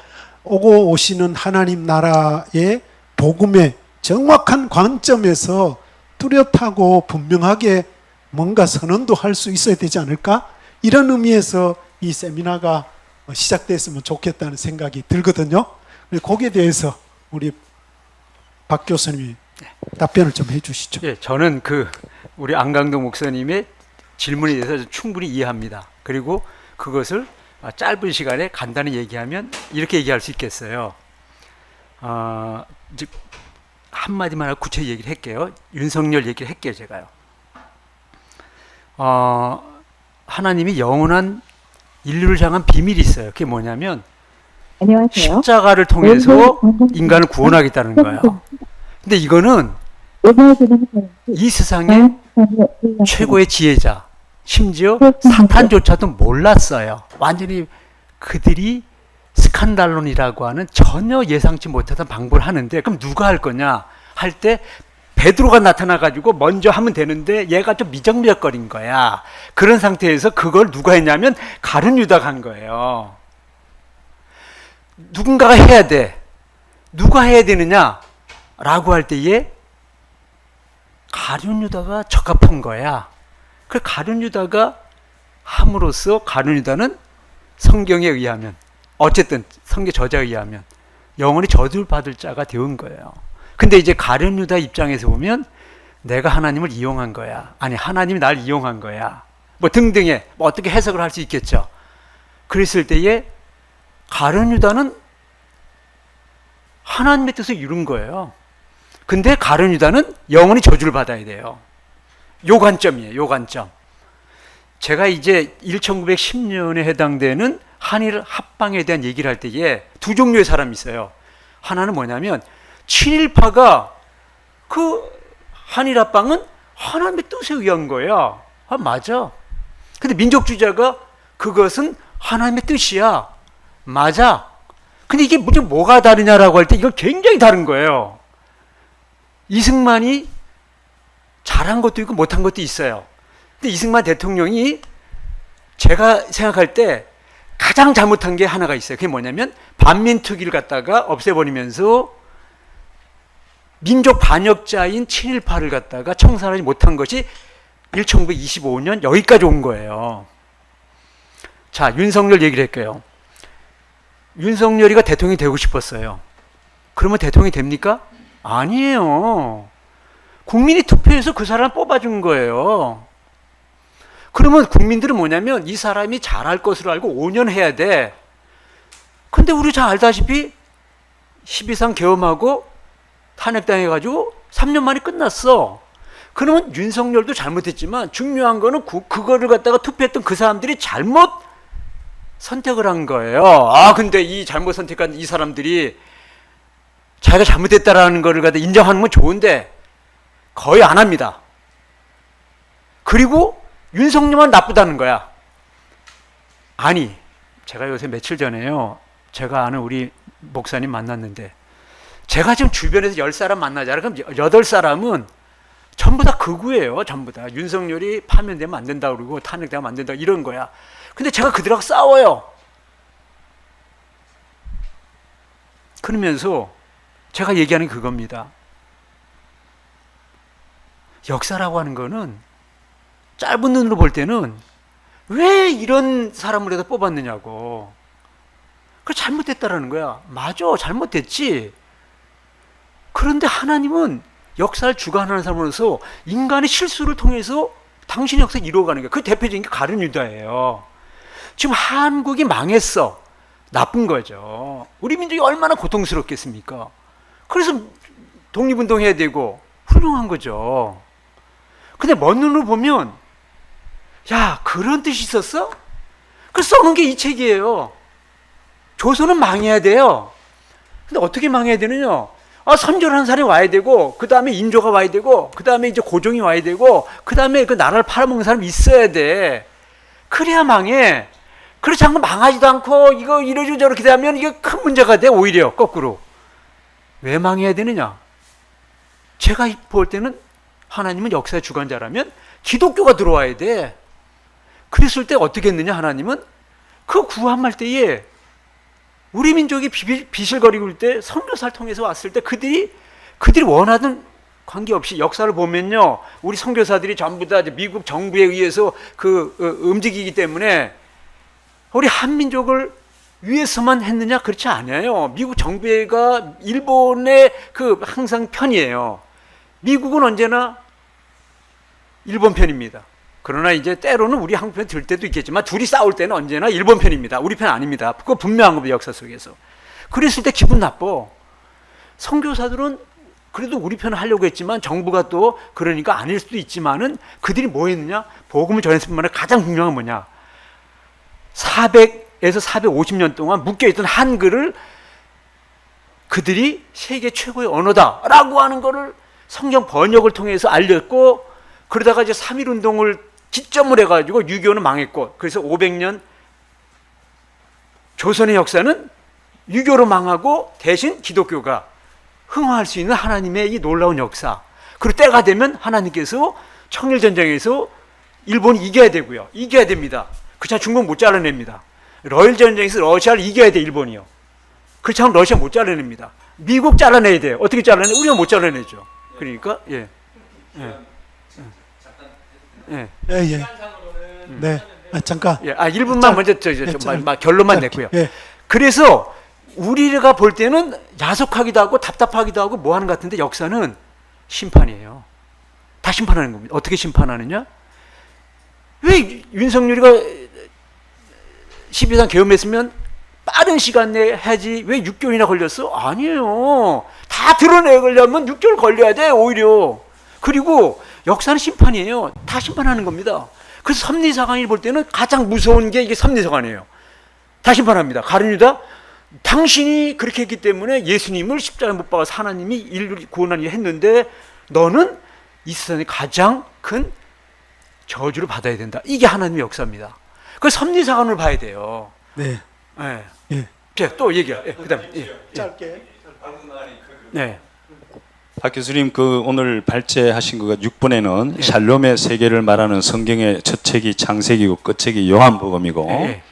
오고 오시는 하나님 나라의 복음의 정확한 관점에서 뚜렷하고 분명하게 뭔가 선언도 할 수 있어야 되지 않을까? 이런 의미에서 이 세미나가 시작됐으면 좋겠다는 생각이 들거든요. 거기에 대해서 우리 박 교수님이 답변을 좀 해주시죠. 예, 저는 우리 안강동 목사님의 질문에 대해서 충분히 이해합니다. 그리고 그것을 짧은 시간에 간단히 얘기하면 이렇게 얘기할 수 있겠어요. 이제 한마디만 하고 구체적으로 얘기를 할게요. 윤석열 얘기를 할게요, 제가요. 하나님이 영원한 인류를 향한 비밀이 있어요. 그게 뭐냐면 안녕하세요. 십자가를 통해서 인간을 구원하겠다는 거예요. 근데 이거는 이 세상의 최고의 지혜자, 심지어 사탄조차도 몰랐어요. 완전히 그들이 스칸달론이라고 하는 전혀 예상치 못하던 방법을 하는데 그럼 누가 할 거냐 할 때 베드로가 나타나가지고 먼저 하면 되는데 얘가 좀 미적미적거린 거야. 그런 상태에서 그걸 누가 했냐면 가룟 유다가 한 거예요. 누군가가 해야 돼. 누가 해야 되느냐 라고 할 때에 가룟 유다가 적합한 거야. 그 가룟 유다가 함으로써 가룟 유다는 성경에 의하면 어쨌든 성경 저자에 의하면 영원히 저주를 받을 자가 되은 거예요. 근데 이제 가룟 유다 입장에서 보면 내가 하나님을 이용한 거야. 아니 하나님이 날 이용한 거야. 뭐 등등의 뭐 어떻게 해석을 할 수 있겠죠. 그랬을 때에 가룟 유다는 하나님의 뜻을 이룬 거예요. 근데 가룟 유다는 영원히 저주를 받아야 돼요. 요 관점이에요. 요 관점. 제가 이제 1910년에 해당되는 한일 합방에 대한 얘기를 할 때에 두 종류의 사람이 있어요. 하나는 뭐냐면 친일파가 그 한일 합방은 하나님의 뜻에 의한 거야. 맞아. 근데 민족주의자가 그것은 하나님의 뜻이야. 맞아. 근데 이게 뭐가 다르냐라고 할 때 이건 굉장히 다른 거예요. 이승만이 잘한 것도 있고 못한 것도 있어요. 근데 이승만 대통령이 제가 생각할 때 가장 잘못한 게 하나가 있어요. 그게 뭐냐면 반민특위를 갖다가 없애버리면서 민족 반역자인 친일파를 갖다가 청산하지 못한 것이 1925년 여기까지 온 거예요. 자, 윤석열 얘기를 할게요. 윤석열이가 대통령이 되고 싶었어요. 그러면 대통령이 됩니까? 아니에요. 국민이 투표해서 그 사람 뽑아준 거예요. 그러면 국민들은 뭐냐면 이 사람이 잘할 것으로 알고 5년 해야 돼. 근데 우리 잘 알다시피 12.3 계엄하고 탄핵당해가지고 3년 만에 끝났어. 그러면 윤석열도 잘못했지만 중요한 거는 그거를 갖다가 투표했던 그 사람들이 잘못 선택을 한 거예요. 아, 근데 이 잘못 선택한 이 사람들이 자기가 잘못했다라는 거를 갖다 인정하는 건 좋은데 거의 안 합니다. 그리고 윤석열만 나쁘다는 거야. 아니, 제가 요새 며칠 전에요. 제가 아는 우리 목사님 만났는데 제가 지금 주변에서 10사람 만나자. 그럼 8사람은 전부 다 극우예요. 전부 다. 윤석열이 파면되면 안 된다 그러고 탄핵되면 안 된다 이런 거야. 근데 제가 그들하고 싸워요. 그러면서 제가 얘기하는 게 그겁니다. 역사라고 하는 거는 짧은 눈으로 볼 때는 왜 이런 사람을 해서 뽑았느냐고. 그 잘못됐다라는 거야. 맞아, 잘못됐지. 그런데 하나님은 역사를 주관하는 사람으로서 인간의 실수를 통해서 당신의 역사를 이루어가는 거야. 그 대표적인 게 가룟 유다예요. 지금 한국이 망했어. 나쁜 거죠. 우리 민족이 얼마나 고통스럽겠습니까? 그래서 독립운동해야 되고 훌륭한 거죠. 근데 먼 눈으로 보면 야, 그런 뜻이 있었어? 그 써놓은 게 이 책이에요. 조선은 망해야 돼요. 근데 어떻게 망해야 되느냐? 선조를 한 사람이 와야 되고, 그 다음에 인조가 와야 되고, 그 다음에 이제 고종이 와야 되고, 그 다음에 그 나라를 팔아먹는 사람이 있어야 돼. 그래야 망해. 그렇지 않고 망하지도 않고, 이거 이러고 저렇게 되면 이게 큰 문제가 돼, 오히려, 거꾸로. 왜 망해야 되느냐? 제가 볼 때는 하나님은 역사의 주관자라면 기독교가 들어와야 돼. 그랬을 때 어떻게 했느냐, 하나님은? 그 구함할 때에 우리 민족이 비실거리고 있을 때 선교사를 통해서 왔을 때 그들이 원하던 관계없이 역사를 보면요, 우리 선교사들이 전부 다 미국 정부에 의해서 움직이기 때문에 우리 한민족을 위해서만 했느냐? 그렇지 않아요. 미국 정부가 일본의 항상 편이에요. 미국은 언제나 일본 편입니다. 그러나 이제 때로는 우리 한국 편 들 때도 있겠지만 둘이 싸울 때는 언제나 일본 편입니다. 우리 편 아닙니다. 그거 분명한 겁니다. 역사 속에서. 그랬을 때 기분 나빠. 선교사들은 그래도 우리 편을 하려고 했지만 정부가 또 그러니까 아닐 수도 있지만은 그들이 뭐 했느냐? 복음을 전했을 뿐만 아니라 가장 중요한 건 뭐냐? 400에서 450년 동안 묶여있던 한글을 그들이 세계 최고의 언어다라고 하는 거를 성경 번역을 통해서 알렸고, 그러다가 이제 3.1운동을 기점을 해가지고 유교는 망했고, 그래서 500년 조선의 역사는 유교로 망하고 대신 기독교가 흥화할 수 있는 하나님의 이 놀라운 역사. 그리고 때가 되면 하나님께서 청일전쟁에서 일본이 이겨야 되고요. 이겨야 됩니다. 그렇지 중국 못 잘라냅니다. 러일 전쟁에서 러시아를 이겨야 돼, 일본이요. 그렇지 않으면 러시아 못 잘라냅니다. 미국 잘라내야 돼요. 어떻게 잘라내? 우리가 못 잘라내죠. 그러니까 예. 예. 네. 잠깐. 예. 1분만 먼저 결론만 냈고요. 예. 그래서 우리가 볼 때는 야속하기도 하고 답답하기도 하고 뭐 하는 것 같은데 역사는 심판이에요. 다 심판하는 겁니다. 어떻게 심판하느냐? 왜 윤석열이가 12.3 계엄했으면 빠른 시간 내에 해야지 왜 6개월이나 걸렸어? 아니에요. 다 드러내려면 6개월 걸려야 돼, 오히려. 그리고 역사는 심판이에요. 다 심판하는 겁니다. 그래서 섭리사관이 볼 때는 가장 무서운 게 이게 섭리사관이에요. 다 심판합니다. 가룟 유다, 당신이 그렇게 했기 때문에 예수님을 십자가에 못 박아서 하나님이 인류를 구원하니 했는데 너는 이 세상의 가장 큰 저주를 받아야 된다. 이게 하나님의 역사입니다. 그 섭리사관을 봐야 돼요. 네. 네. 예. 자, 또 얘기해요. 예, 그다음에 짧게. 네. 박 교수님, 오늘 발제하신 거가 6번에는 예. 샬롬의 세계를 말하는 성경의 첫 책이 창세기고 끝 책이 요한복음이고 예.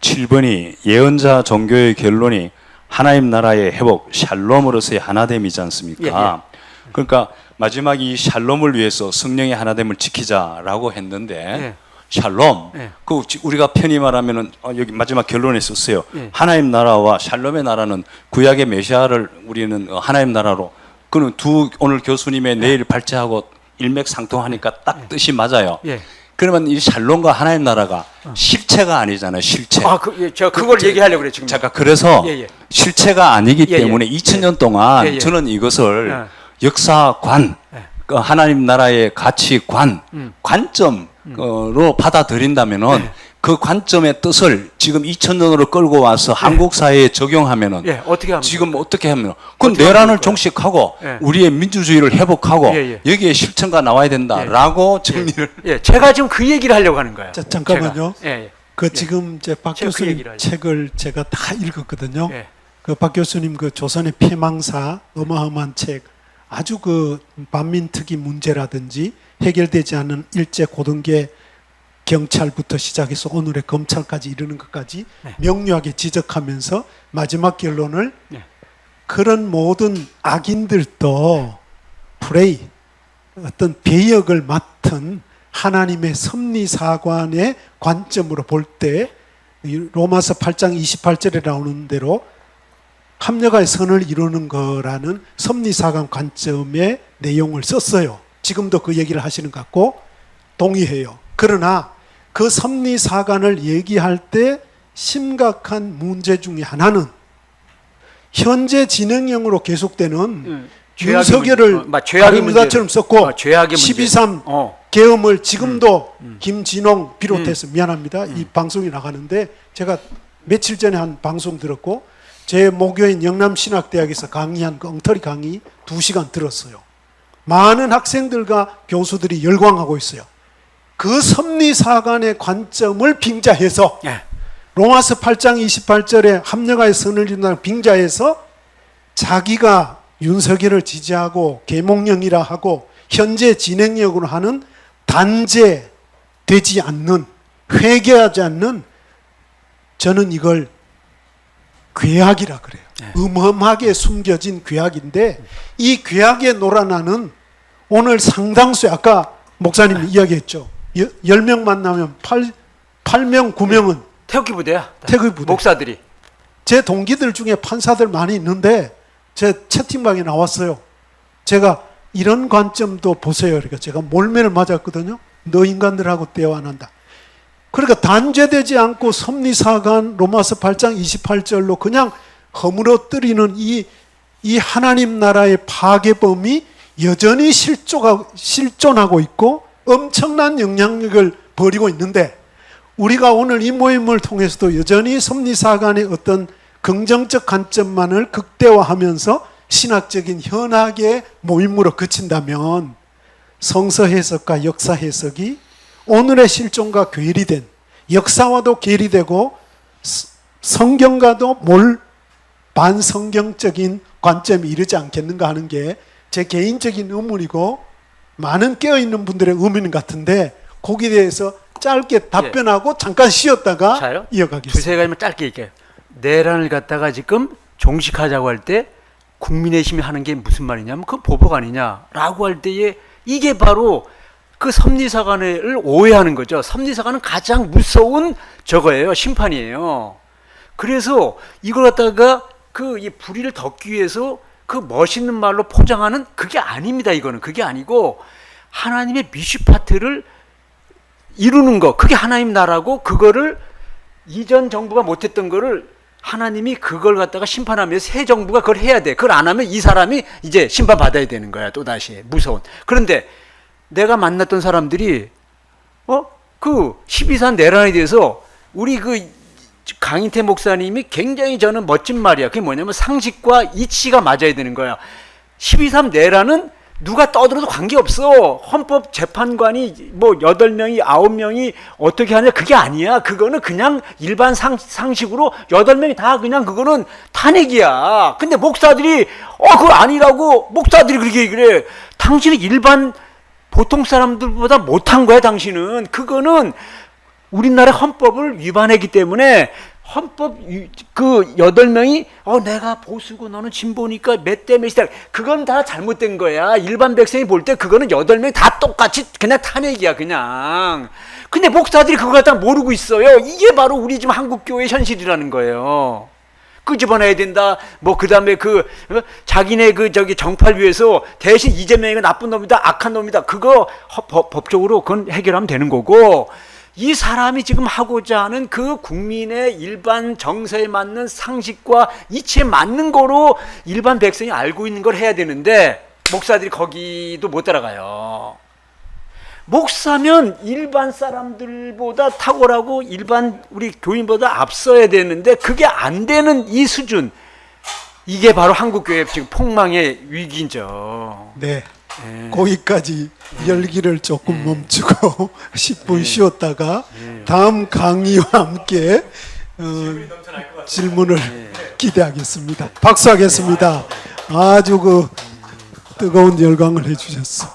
7번이 예언자 종교의 결론이 하나님 나라의 회복, 샬롬으로서의 하나됨이지 않습니까? 그러니까 마지막 이 샬롬을 위해서 성령의 하나됨을 지키자라고 했는데 예. 샬롬, 예. 그 우리가 편히 말하면은 여기 마지막 결론에 썼어요. 예. 하나님 나라와 샬롬의 나라는 구약의 메시아를 우리는 하나님 나라로, 그는 두 오늘 교수님의 내일 발제하고 일맥상통하니까 딱 뜻이 맞아요. 예. 그러면 이 샬롬과 하나님 나라가 실체가 아니잖아요. 실체. 제가 그걸 얘기하려고 그래 지금. 잠깐, 그래서 예, 예. 실체가 아니기 예, 예. 때문에 2000년 동안 예, 예. 저는 이것을 예. 역사관, 예. 그 하나님 나라의 가치관, 관점으로 받아들인다면은 그 관점의 뜻을 지금 2000년으로 끌고 와서 한국 사회에 적용하면은 예, 어떻게 하면 지금 어떻게 하면 그건 어떻게 내란을 하면 될까요? 종식하고 예. 우리의 민주주의를 회복하고 예, 여기에 실천가 나와야 된다라고 정리를 예, 제가 지금 그 얘기를 하려고 하는 거예요. 자, 잠깐만요. 제가. 예, 그 지금 이제 박 제가 그 교수님 얘기를 하려고. 책을 제가 다 읽었거든요. 예. 그 박 교수님 그 조선의 폐망사 어마어마한 책, 아주 그 반민특위 문제라든지 해결되지 않은 일제 고등계 경찰부터 시작해서 오늘의 검찰까지 이르는 것까지 명료하게 지적하면서 마지막 결론을 네. 그런 모든 악인들도 프레이, 어떤 배역을 맡은 하나님의 섭리사관의 관점으로 볼 때 로마서 8장 28절에 나오는 대로 합력하여 선을 이루는 거라는 섭리사관 관점의 내용을 썼어요. 지금도 그 얘기를 하시는 것 같고 동의해요. 그러나 그 섭리사관을 얘기할 때 심각한 문제 중에 하나는 현재 진행형으로 계속되는 윤석열을 죄악의 다른 것처럼 썼고 죄악의 12.3 계엄을 지금도 김진홍 비롯해서 미안합니다. 이 방송이 나가는데 제가 며칠 전에 한 방송 들었고 제 모교인 영남신학대학에서 강의한 그 엉터리 강의 2시간 들었어요. 많은 학생들과 교수들이 열광하고 있어요. 그 섭리사관의 관점을 빙자해서 예. 로마서 8장 28절에 합력하여 선을 이룬다는 빙자해서 자기가 윤석열을 지지하고 계몽령이라 하고 현재 진행력으로 하는 단죄되지 않는, 회개하지 않는, 저는 이걸 괴악이라 그래요. 음험하게 숨겨진 괴악인데 이 괴악에 놀아나는 오늘 상당수, 아까 목사님이 이야기했죠. 10명 만나면 8명, 9명은 태극기 부대야. 태극기 부대. 목사들이. 제 동기들 중에 판사들 많이 있는데 제 채팅방에 나왔어요. 제가 이런 관점도 보세요. 그러니까 제가 몰매를 맞았거든요. 너 인간들하고 대화 안 한다. 그러니까 단죄되지 않고 섭리사관 로마서 8장 28절로 그냥 허물어뜨리는 이 하나님 나라의 파괴범이 여전히 실존하고 있고 엄청난 영향력을 벌이고 있는데 우리가 오늘 이 모임을 통해서도 여전히 섭리사관의 어떤 긍정적 관점만을 극대화하면서 신학적인 현학의 모임으로 그친다면 성서 해석과 역사 해석이 오늘의 실존과 괴리된, 역사와도 괴리되고 성경과도 반성경적인 관점이 이르지 않겠는가 하는 게 제 개인적인 의문이고 많은 깨어있는 분들의 의문 같은데 거기에 대해서 짧게 답변하고 잠깐 쉬었다가 자요? 이어가겠습니다. 두세 가지만 짧게 얘기해요. 내란을 갖다가 지금 종식하자고 할 때 국민의힘이 하는 게 무슨 말이냐면 그건 보복 아니냐라고 할 때에 이게 바로 그 섭리사관을 오해하는 거죠. 섭리사관은 가장 무서운 저거예요. 심판이에요. 그래서 이걸 갖다가 이 불의를 덮기 위해서 그 멋있는 말로 포장하는 그게 아닙니다. 이거는 그게 아니고 하나님의 미슈파트를 이루는 거, 그게 하나님 나라고 그거를 이전 정부가 못했던 거를 하나님이 그걸 갖다가 심판하면서 새 정부가 그걸 해야 돼. 그걸 안 하면 이 사람이 이제 심판받아야 되는 거야. 또다시 무서운. 그런데 내가 만났던 사람들이 그 12.3 내란에 대해서 우리 그 강인태 목사님이 굉장히 저는 멋진 말이야. 그게 뭐냐면 상식과 이치가 맞아야 되는 거야. 12.3 내란은 누가 떠들어도 관계없어. 헌법재판관이 뭐 8명이 9명이 어떻게 하냐 그게 아니야. 그거는 그냥 일반 상식으로 8명이 다 그냥 그거는 탄핵이야. 근데 목사들이 그거 아니라고 목사들이 그렇게 얘기를 해. 당신은 일반 보통 사람들보다 못한 거야. 당신은 그거는 우리나라 헌법을 위반했기 때문에 헌법 그 8명이 내가 보수고 너는 진보니까 몇 대 몇이다. 그건 다 잘못된 거야. 일반 백성이 볼 때 그거는 8명이 다 똑같이 그냥 탄핵이야 그냥. 근데 목사들이 그걸 갖다 모르고 있어요. 이게 바로 우리 지금 한국교회 현실이라는 거예요. 끄집어내야 된다. 뭐 그다음에 자기네 정파를 위해서 대신 이재명이가 나쁜 놈이다, 악한 놈이다. 그거 법적으로 그건 해결하면 되는 거고. 이 사람이 지금 하고자 하는 그 국민의 일반 정서에 맞는 상식과 이치에 맞는 거로 일반 백성이 알고 있는 걸 해야 되는데 목사들이 거기도 못 따라가요. 목사면 일반 사람들보다 탁월하고 일반 우리 교인보다 앞서야 되는데 그게 안 되는 이 수준, 이게 바로 한국교회 지금 폭망의 위기죠. 네. 거기까지 열기를 조금 멈추고 10분 쉬었다가 다음 강의와 함께 질문을 기대하겠습니다. 박수하겠습니다. 아주 뜨거운 열광을 해주셨어.